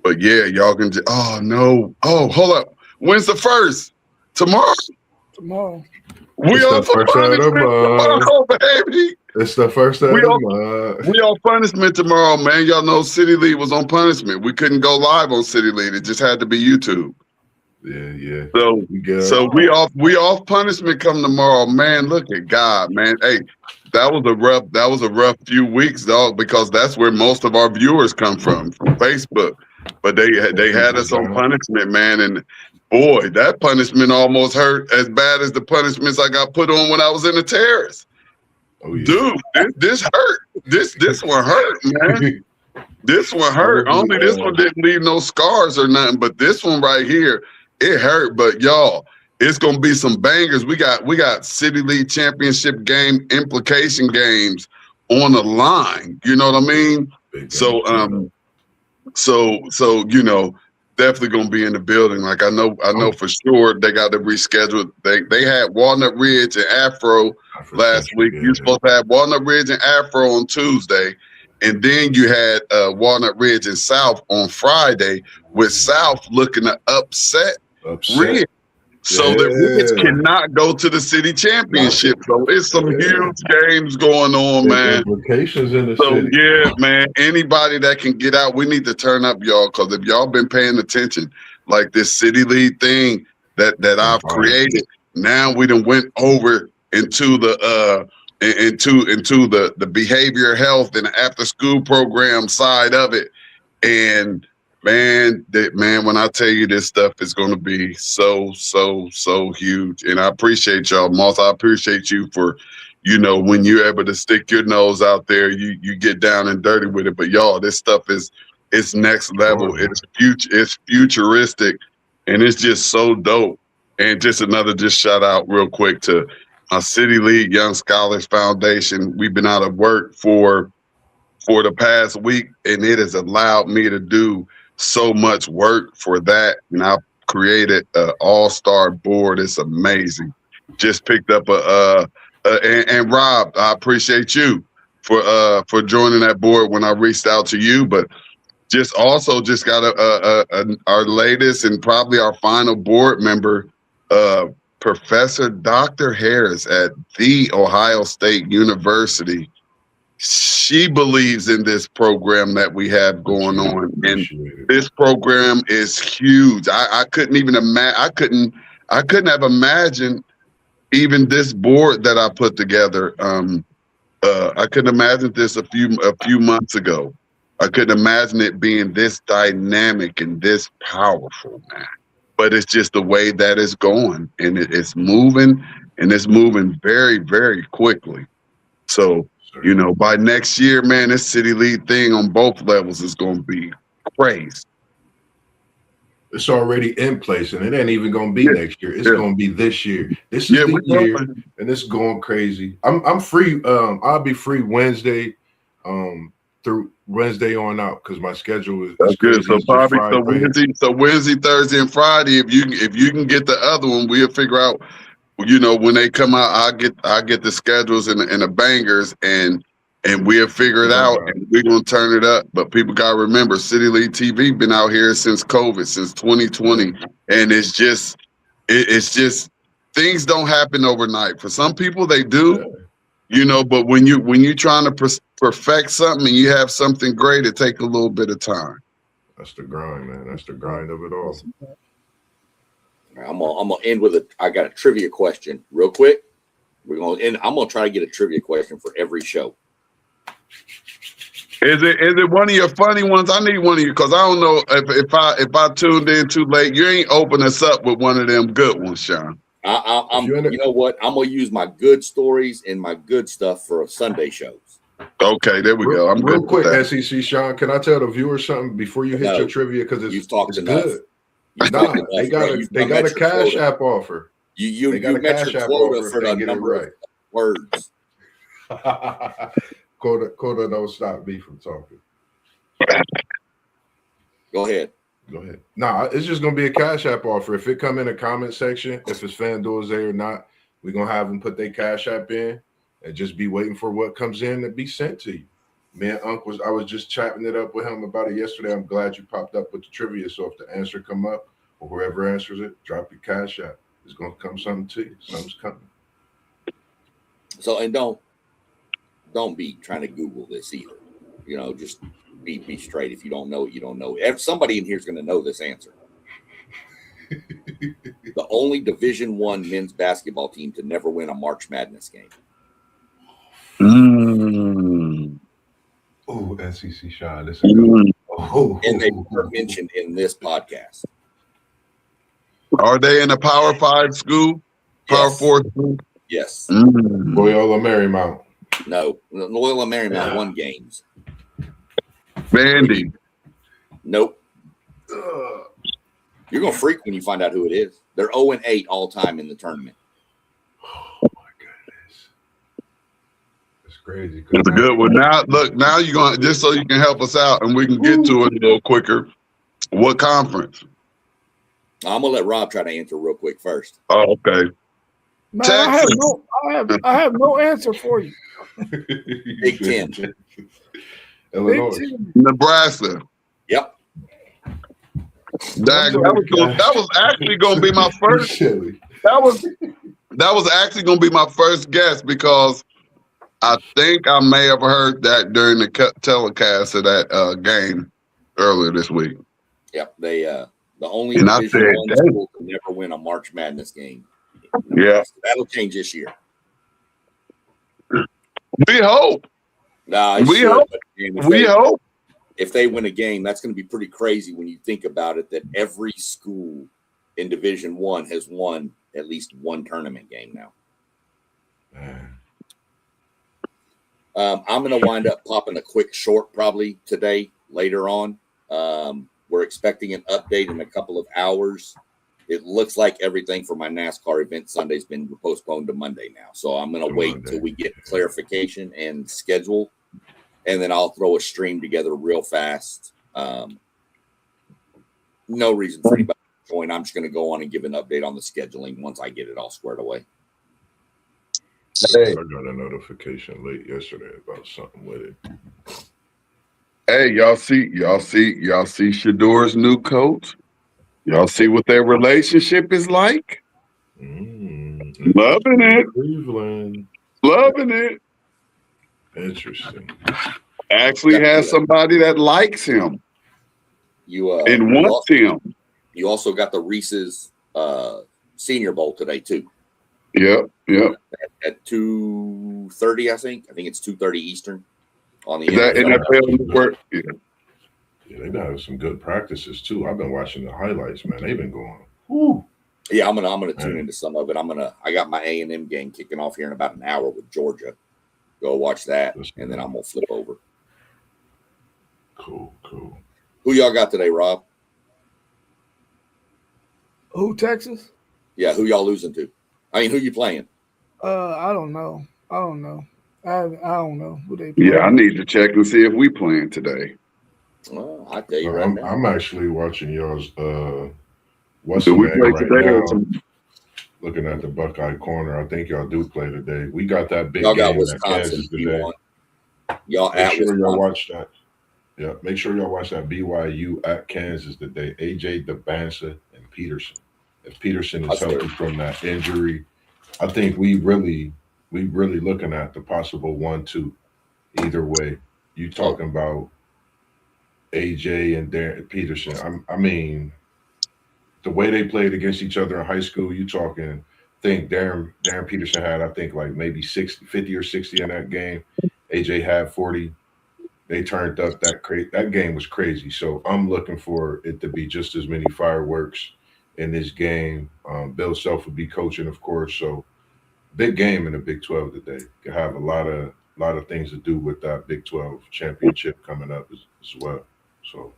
But yeah, y'all can just. Oh no! Oh, hold up. When's the first? Tomorrow. We on some punishment tomorrow, baby. It's the first of the month. We on punishment tomorrow, man. Y'all know City League was on punishment. We couldn't go live on City League. It just had to be YouTube. Yeah. So we off punishment come tomorrow, man. Look at God, man. Hey, that was a rough few weeks, dog, because that's where most of our viewers come from Facebook. But they had us on punishment, man, and boy, that punishment almost hurt as bad as the punishments I got put on when I was in the terrace. Oh, yeah. Dude, this hurt. This one hurt, man. This one hurt. Only this one didn't leave no scars or nothing, but this one right here, it hurt. But y'all, it's gonna be some bangers. We got City League Championship game implication games on the line. You know what I mean? So definitely gonna be in the building. Like I know for sure they got to reschedule. They had Walnut Ridge and Afro last week. You're supposed to have Walnut Ridge and Afro on Tuesday, and then you had Walnut Ridge and South on Friday, with South looking to upset Ridge. So the Ridge cannot go to the city championship. So it's some huge games going on, man. Implications in the so city. Yeah, man. Anybody that can get out, we need to turn up, y'all. Because if y'all been paying attention, like this city league thing that I've created, now we done went over into the into the behavior health and after school program side of it, and. Man, when I tell you this stuff is going to be so huge. And I appreciate y'all, Moss. I appreciate you for, when you're able to stick your nose out there, you get down and dirty with it. But y'all, this stuff it's next level. It's futuristic, and it's just so dope. And just shout out real quick to my City League Young Scholars Foundation. We've been out of work for the past week, and it has allowed me to do so much work for that. And I've created an all-star board. It's amazing. Just picked up and Rob, I appreciate you for joining that board when I reached out to you, but just got our latest and probably our final board member, Professor Dr. Harris at The Ohio State University. She believes in this program that we have going on, and this program is huge. I couldn't even imagine. I couldn't have imagined even this board that I put together. I couldn't imagine this a few months ago. I couldn't imagine it being this dynamic and this powerful, man. But it's just the way that it's going, and it's moving, and it's moving very, very quickly. So. By next year, man, this city league thing on both levels is going to be crazy. It's already in place, and it ain't even going to be next year. It's going to be this year. This is the year, and it's going crazy. I'm free. I'll be free Wednesday through Wednesday on out because my schedule is good. So Bobby, Wednesday, Thursday, and Friday. If you can get the other one, we'll figure out. When they come out, I get the schedules and the bangers, and we'll figure it out, and we're gonna turn it up. But people gotta remember, City League TV been out here since COVID, since 2020, and it's just things don't happen overnight. For some people, they do, But when you're trying to perfect something and you have something great, it takes a little bit of time. That's the grind, man. That's the grind of it all. I'm gonna end with I got a trivia question real quick. I'm gonna try to get a trivia question for every show. Is it one of your funny ones? I need one of you because I don't know if I tuned in too late. You ain't open us up with one of them good ones, Sean. You know what? I'm gonna use my good stories and my good stuff for Sunday shows. Okay, there we go. I'm real good quick, with that. SEC Sean. Can I tell the viewers something before you hit your trivia? Because it's good. Nah, they got a Cash App offer. You met your quota for the number of words. Quota don't stop me from talking. Go ahead. Nah, it's just gonna be a Cash App offer. If it come in the comment section, if it's FanDuel's there or not, we're gonna have them put their Cash App in and just be waiting for what comes in to be sent to you. Me and Unc I was just chatting it up with him about it yesterday. I'm glad you popped up with the trivia. So if the answer come up or whoever answers it, drop your Cash App. It's gonna come something to you. Something's coming. So and don't be trying to Google this either. Just be straight. If you don't know it, you don't know it. Somebody in here is gonna know this answer. The only Division I men's basketball team to never win a March Madness game. Oh, SEC Sean. And they were mentioned in this podcast. Are they in a Power 5 school? Power 4 school? Yes. Loyola Marymount. No. Loyola Marymount won games. Vandy. Nope. You're going to freak when you find out who it is. They're 0-8 all time in the tournament. Oh, my goodness. That's crazy. That's a good one. Now you're going to, just so you can help us out and we can get to it a little quicker. What conference? I'm gonna let Rob try to answer real quick first. Oh, okay. Man, Texas. I have no answer for you. Big Ten. Illinois. Big Ten. Nebraska. Yep. That was actually gonna be my first. That was actually gonna be my first guess because I think I may have heard that during the telecast of that game earlier this week. Yep. They the only And I Division said, One school to never win a March Madness game. Yeah. That'll change this year. We hope. No, We hope. We hope. If they win a game, that's going to be pretty crazy when you think about it. That every school in Division One has won at least one tournament game now. I'm going to wind up popping a quick short probably today later on. We're expecting an update in a couple of hours. It looks like everything for my NASCAR event Sunday's been postponed to Monday now. So I'm going to wait till we get clarification and schedule, and then I'll throw a stream together real fast. No reason for anybody to join. I'm just going to go on and give an update on the scheduling once I get it all squared away. Hey. I got a notification late yesterday about something with it. Hey, y'all see Shador's new coach? Y'all see what their relationship is like? Loving it. Cleveland. Loving it. Interesting. Actually has somebody that likes him. And wants him. You also got the Reese's Senior Bowl today too. Yep. At 2:30, I think. I think it's 2:30 Eastern. On the NFL Network. Yeah, they got some good practices too. I've been watching the highlights, man. They've been going. Woo. Yeah, I'm gonna tune into some of it. I got my A&M game kicking off here in about an hour with Georgia. Go watch that, and then I'm gonna flip over. Cool. Who y'all got today, Rob? Who, Texas? Yeah, who y'all losing to? I mean, who you playing? I don't know. I don't know who they play. Yeah, I need to check and see if we playing today. Well, I tell you right now. I'm actually watching y'all's what's do the we name play right today now? Looking at the Buckeye Corner, I think y'all do play today. We got that big y'all game got Wisconsin today. Y'all make at sure Wisconsin. y'all watch that. Yeah, make sure y'all watch that BYU at Kansas today. AJ DeBansa and Peterson. If Peterson is healthy from that injury, I think we really looking at the possible 1-2. Either way, you talking about AJ and Darren Peterson. I mean, the way they played against each other in high school, you talking. I think Darren Peterson had, I think, like maybe 50 or 60 in that game. AJ had 40. They turned up that game was crazy. So I'm looking for it to be just as many fireworks in this game. Bill Self will be coaching, of course. So big game in the Big 12 today. Could have a lot of things to do with that Big 12 championship coming up as well. So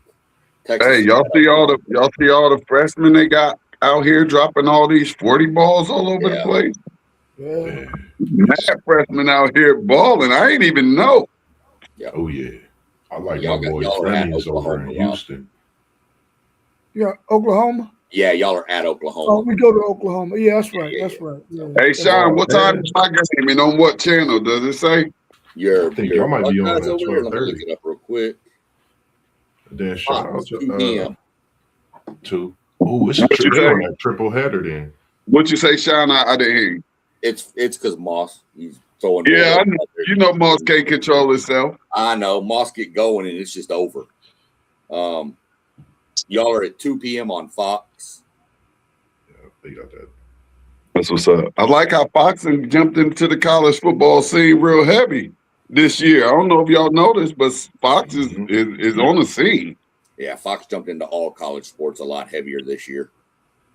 Texas, hey, y'all see all the freshmen they got out here dropping all these 40 balls all over the place? Yeah. That freshman out here balling. I ain't even know. Yeah. Oh yeah. I like my boy Flemings over in Houston. Yeah, Oklahoma? Yeah, y'all are at Oklahoma. Oh, we go to Oklahoma. Yeah, that's right. That's right. Yeah. Hey, Sean, what time is my game and on what channel? Does it say? I think y'all might be on at 12:30. Let me look it up real quick. Then shout out to 2 p.m. Oh, it's a triple header then. What you say, Sean? I didn't hear you. It's because Moss. He's throwing. Yeah, you know Moss can't control himself. I know Moss get going and it's just over. Y'all are at 2 p.m. on Fox. Yeah, they got that. That's what's up. I like how Fox jumped into the college football scene real heavy this year. I don't know if y'all noticed, but Fox is on the scene. Yeah, Fox jumped into all college sports a lot heavier this year.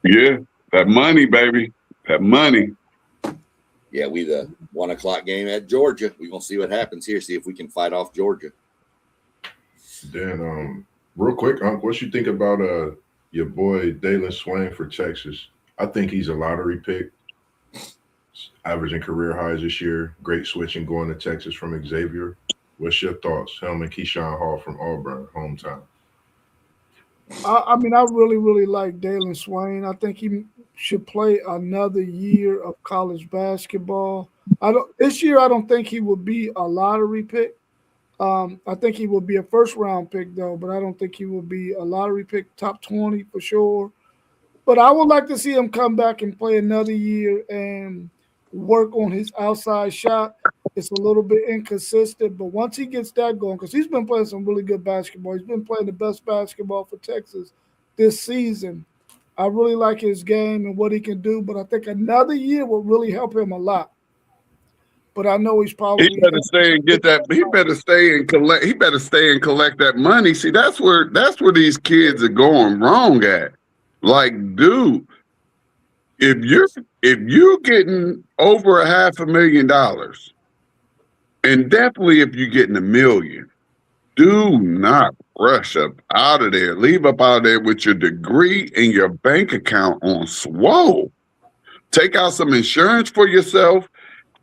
Yeah, that money, baby. That money. Yeah, we the 1 o'clock game at Georgia. We're gonna see what happens here. See if we can fight off Georgia. Then, real quick, Unc, what you think about your boy Dalen Swain for Texas? I think he's a lottery pick. Averaging career highs this year. Great switching going to Texas from Xavier. What's your thoughts? Him and Keyshawn Hall from Auburn, hometown. I mean, I really, really like Dalen Swain. I think he should play another year of college basketball. This year. I don't think he will be a lottery pick. I think he will be a first round pick though, but I don't think he will be a lottery pick, top 20 for sure. But I would like to see him come back and play another year and work on his outside shot. It's a little bit inconsistent, but once he gets that going, because he's been playing some really good basketball, he's been playing the best basketball for Texas this season. I really like his game and what he can do, but I think another year will really help him a lot. But I know he's He probably better stay and get that. He better stay and collect. He better stay and collect that money. See, that's where these kids are going wrong at. Like, dude, if you're getting over $500,000, and definitely if you're getting $1 million, do not rush up out of there. Leave up out of there with your degree and your bank account on swole. Take out some insurance for yourself.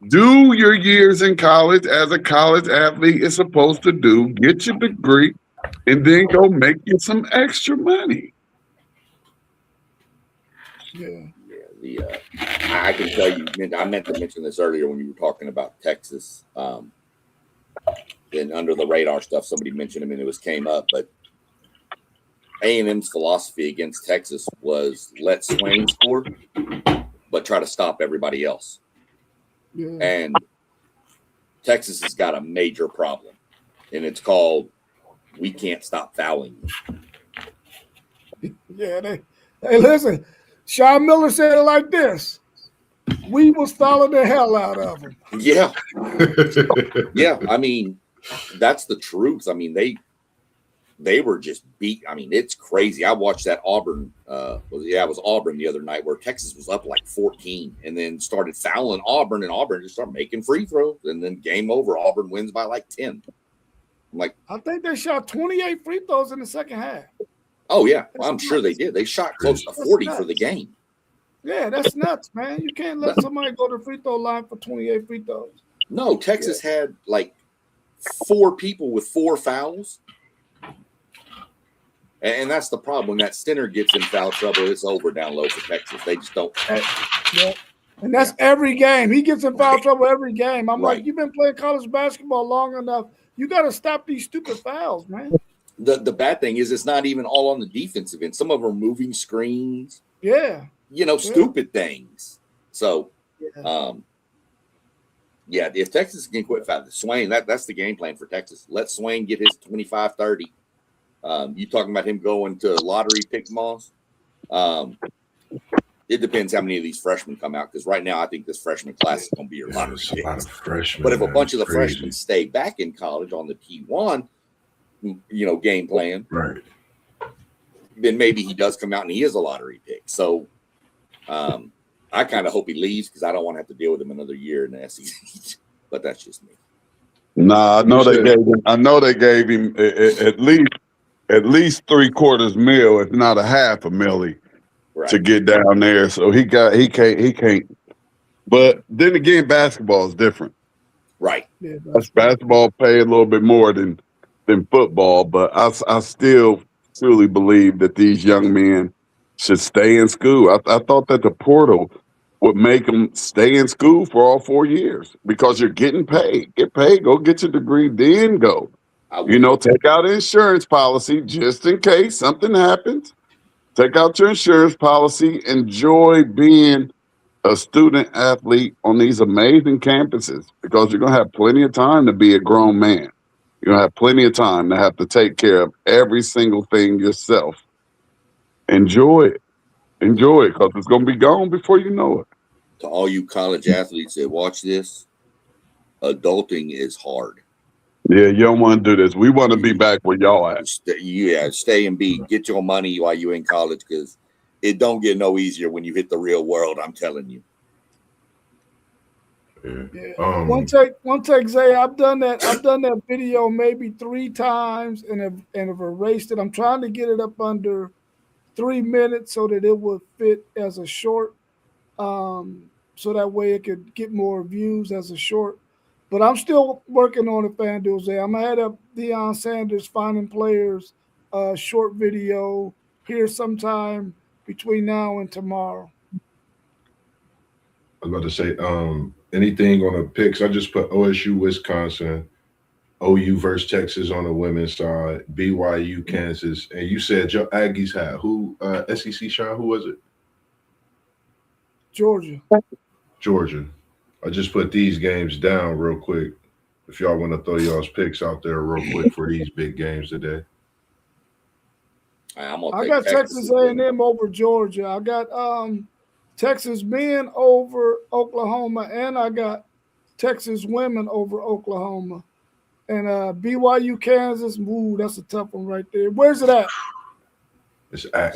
Do your years in college as a college athlete is supposed to do. Get your degree, and then go make you some extra money. yeah. I can tell you, I meant to mention this earlier when you were talking about Texas. And under the radar stuff, somebody mentioned him and it came up, but A&M's philosophy against Texas was let Swain score, but try to stop everybody else. Yeah. And Texas has got a major problem, and it's called we can't stop fouling you. Yeah, hey, listen, Sean Miller said it like this. We was fouling the hell out of them. Yeah. Yeah, I mean, that's the truth. I mean, they were just beat. I mean, it's crazy. I watched that Auburn. It was Auburn the other night where Texas was up like 14 and then started fouling Auburn, and Auburn just started making free throws, and then game over. Auburn wins by like 10. I'm like, I think they shot 28 free throws in the second half. Oh yeah, well, I'm sure they did. They shot close to 40 for the game. Yeah, that's nuts, man. You can't let somebody go to the free throw line for 28 free throws. No, Texas had like 4 people with 4 fouls. And that's the problem. When that center gets in foul trouble, it's over down low for Texas. They just don't. Yeah. And that's every game. He gets in foul trouble every game. I'm like, you've been playing college basketball long enough. You got to stop these stupid fouls, man. The bad thing is it's not even all on the defensive end. Some of them are moving screens. Yeah. Stupid things. So, if Texas can quit fouling, Swain, that's the game plan for Texas. Let Swain get his 25, 30. You talking about him going to lottery pick Moss? It depends how many of these freshmen come out, because right now I think this freshman class is going to be your lottery pick. A lot of freshmen, but if a bunch of the freshmen stay back in college on the T1, game plan, right, then maybe he does come out and he is a lottery pick. So I kind of hope he leaves, because I don't want to have to deal with him another year in the SEC. But that's just me. Nah, I know they gave him at least $750,000, if not $500,000, to get down there. So he can't. But then again, basketball is different. Right. Yeah, Basketball pay a little bit more than football, but I still truly believe that these young men should stay in school. I thought that the portal would make them stay in school for all 4 years, because you're getting paid. Get paid, go get your degree, then go. Take out an insurance policy just in case something happens. Take out your insurance policy. Enjoy being a student athlete on these amazing campuses, because you're going to have plenty of time to be a grown man. You're going to have plenty of time to have to take care of every single thing yourself. Enjoy it. Enjoy it, because it's going to be gone before you know it. To all you college athletes that watch this, adulting is hard. Yeah, you don't want to do this. We want to be back where y'all at. Stay and get your money while you're in college, because it don't get no easier when you hit the real world. I'm telling you. Yeah. One take, Zay. I've done that video maybe 3 times and have erased it. I'm trying to get it up under 3 minutes so that it would fit as a short, so that way it could get more views as a short. But I'm still working on it, FanDuel, Zay. I'm ahead of Deion Sanders finding players a short video here sometime between now and tomorrow. I was about to say, anything on the picks? I just put OSU, Wisconsin, OU versus Texas on the women's side, BYU, Kansas, and you said your Aggies had who? SEC Sean, who was it? Georgia. Georgia. I just put these games down real quick. If y'all want to throw y'all's picks out there real quick for these big games today. I got Texas A&M over Georgia. I got Texas men over Oklahoma, and I got Texas women over Oklahoma. And BYU, Kansas, ooh, that's a tough one right there. Where's it at? It's at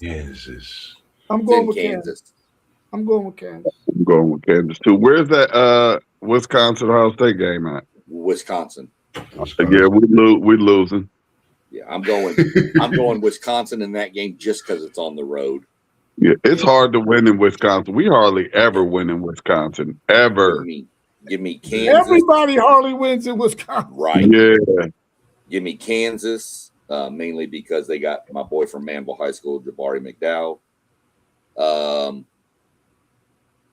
Kansas. I'm going with Kansas. I'm going with Kansas. I'm going with Kansas too. Where's that Wisconsin Ohio State game at? Wisconsin. Yeah, we're losing. Yeah, I'm going Wisconsin in that game just because it's on the road. Yeah, it's hard to win in Wisconsin. We hardly ever win in Wisconsin. Ever. Give me Kansas. Everybody hardly wins in Wisconsin. Right. Yeah. Give me Kansas, mainly because they got my boy from Manville High School, Jabari McDowell.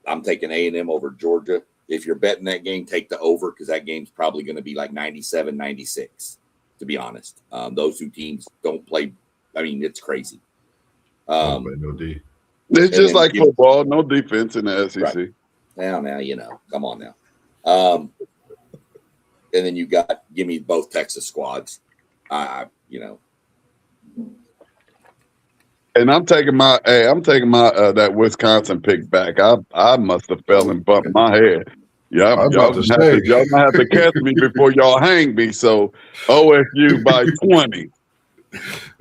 I'm taking A&M over Georgia. If you're betting that game, take the over because that game's probably going to be like 97-96, to be honest. Those two teams don't play. I mean, it's crazy. No D. It's just like football, no defense in the SEC. Right. Now, come on now. And then you give me both Texas squads. And I'm taking my that Wisconsin pick back. I must have fell and bumped my head. Yeah, y'all gonna have to catch me before y'all hang me. So OSU by 20.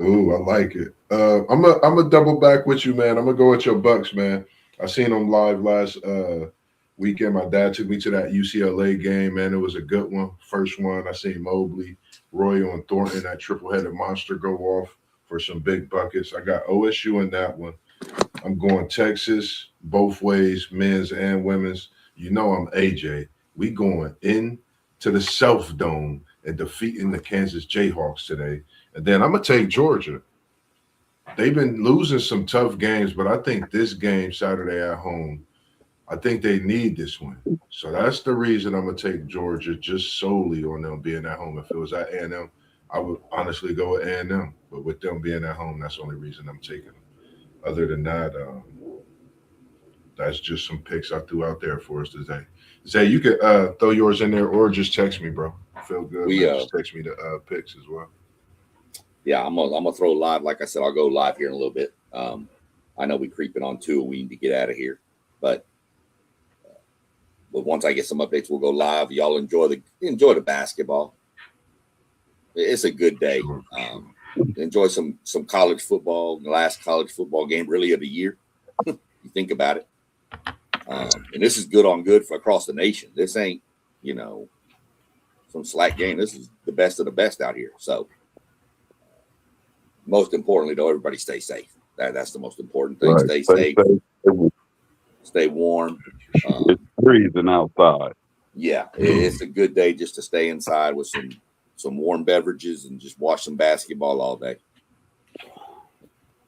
Ooh, I like it. I'm a double back with you, man. I'm gonna go with your Bucks, man. I seen them live last weekend. My dad took me to that UCLA game, man. It was a good one. First one. I seen Mobley, Royal, and Thornton, that triple-headed monster go off for some big buckets. I got OSU in that one. I'm going Texas both ways, men's and women's. You know I'm AJ. We going in to the Self Dome and defeating the Kansas Jayhawks today. And then I'm going to take Georgia. They've been losing some tough games, but I think this game Saturday at home, I think they need this win. So that's the reason I'm going to take Georgia, just solely on them being at home. If it was at A&M, I would honestly go with A&M. But with them being at home, that's the only reason I'm taking them. Other than that, that's just some picks I threw out there for us today. Zay, you could throw yours in there or just text me, bro. Feel good. Just text me the picks as well. Yeah, I'm gonna throw live. Like I said, I'll go live here in a little bit. I know we creeping on 2. We need to get out of here, but once I get some updates, we'll go live. Y'all enjoy the basketball. It's a good day. Enjoy some college football. The last college football game really of the year. You think about it, and this is good on good for across the nation. This ain't some slack game. This is the best of the best out here. So. Most importantly, though, everybody stay safe. That's the most important thing. Right. Stay safe. Stay warm. It's freezing outside. Yeah, it's a good day just to stay inside with some warm beverages and just watch some basketball all day.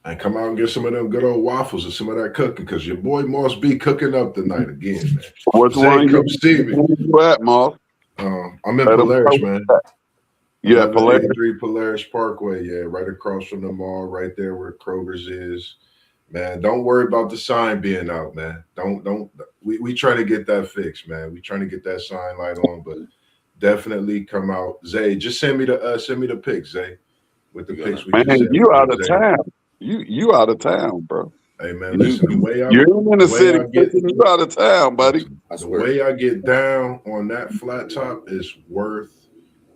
And come out and get some of them good old waffles and some of that cooking because your boy Moss be cooking up tonight again, man. What's one? Come see me. Where at, Moss? I'm in Polaris, man. Yeah, Polaris. 3 Polaris Parkway, yeah, right across from the mall, right there where Kroger's is. Man, don't worry about the sign being out, man. We try to get that fixed, man. We trying to get that sign light on, but definitely come out. Zay, just send me the pics, Zay. With the pics we man, you out of town. You out of town, bro. Hey man, listen, you're in the city, you out of town, buddy. The way I get down on that flat top is worth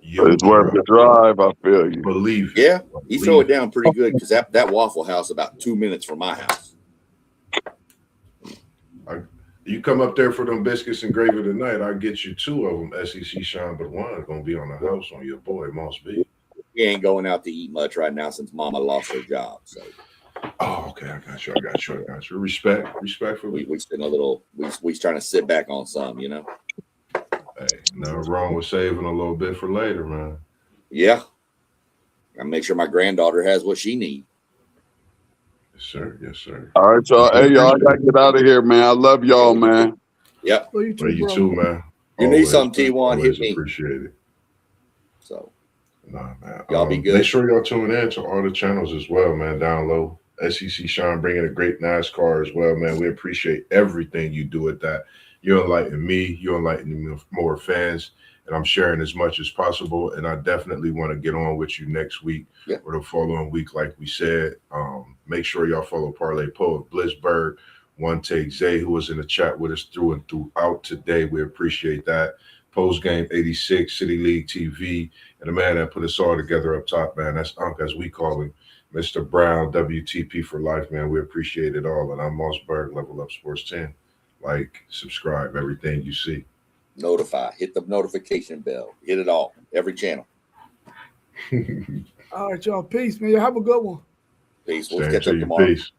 it's worth the drive. I feel you. Believe. Yeah, he throw it down pretty good because that Waffle House about 2 minutes from my house. You come up there for them biscuits and gravy tonight, I'll get you 2 of them. SEC Sean, but one's gonna be on the house on your boy Moss B. We ain't going out to eat much right now since Mama lost her job. So. Oh, okay. I got you. Respectfully. We spent a little. We trying to sit back on some, Hey, nothing wrong with saving a little bit for later, man. Yeah. I make sure my granddaughter has what she needs. Yes, sir. Yes, sir. All right, y'all. Hey, y'all, I gotta get out of here, man. I love y'all, man. Yep. Well, you too, Well, you bro. too, man. You need something, T1, always hit me. Appreciate it. So, nah, man. Y'all be good. Make sure y'all tune in to all the channels as well, man. Down low. SEC Sean bringing a great NASCAR as well, man. We appreciate everything you do with that. You enlighten me. You enlighten more fans. And I'm sharing as much as possible. And I definitely want to get on with you next week or the following week, like we said. Make sure y'all follow Parlay Poet Blitzberg, One Take Zay, who was in the chat with us through and throughout today. We appreciate that. Post Game 86, City League TV, and the man that put us all together up top, man. That's Unc, as we call him. Mr. Brown, WTP for life, man. We appreciate it all. And I'm Mossberg, Level Up Sports 10. Like, subscribe, everything you see. Notify. Hit the notification bell. Hit it all. Every channel. All right, y'all. Peace, man. Y'all have a good one. Peace. We'll catch up tomorrow. Peace.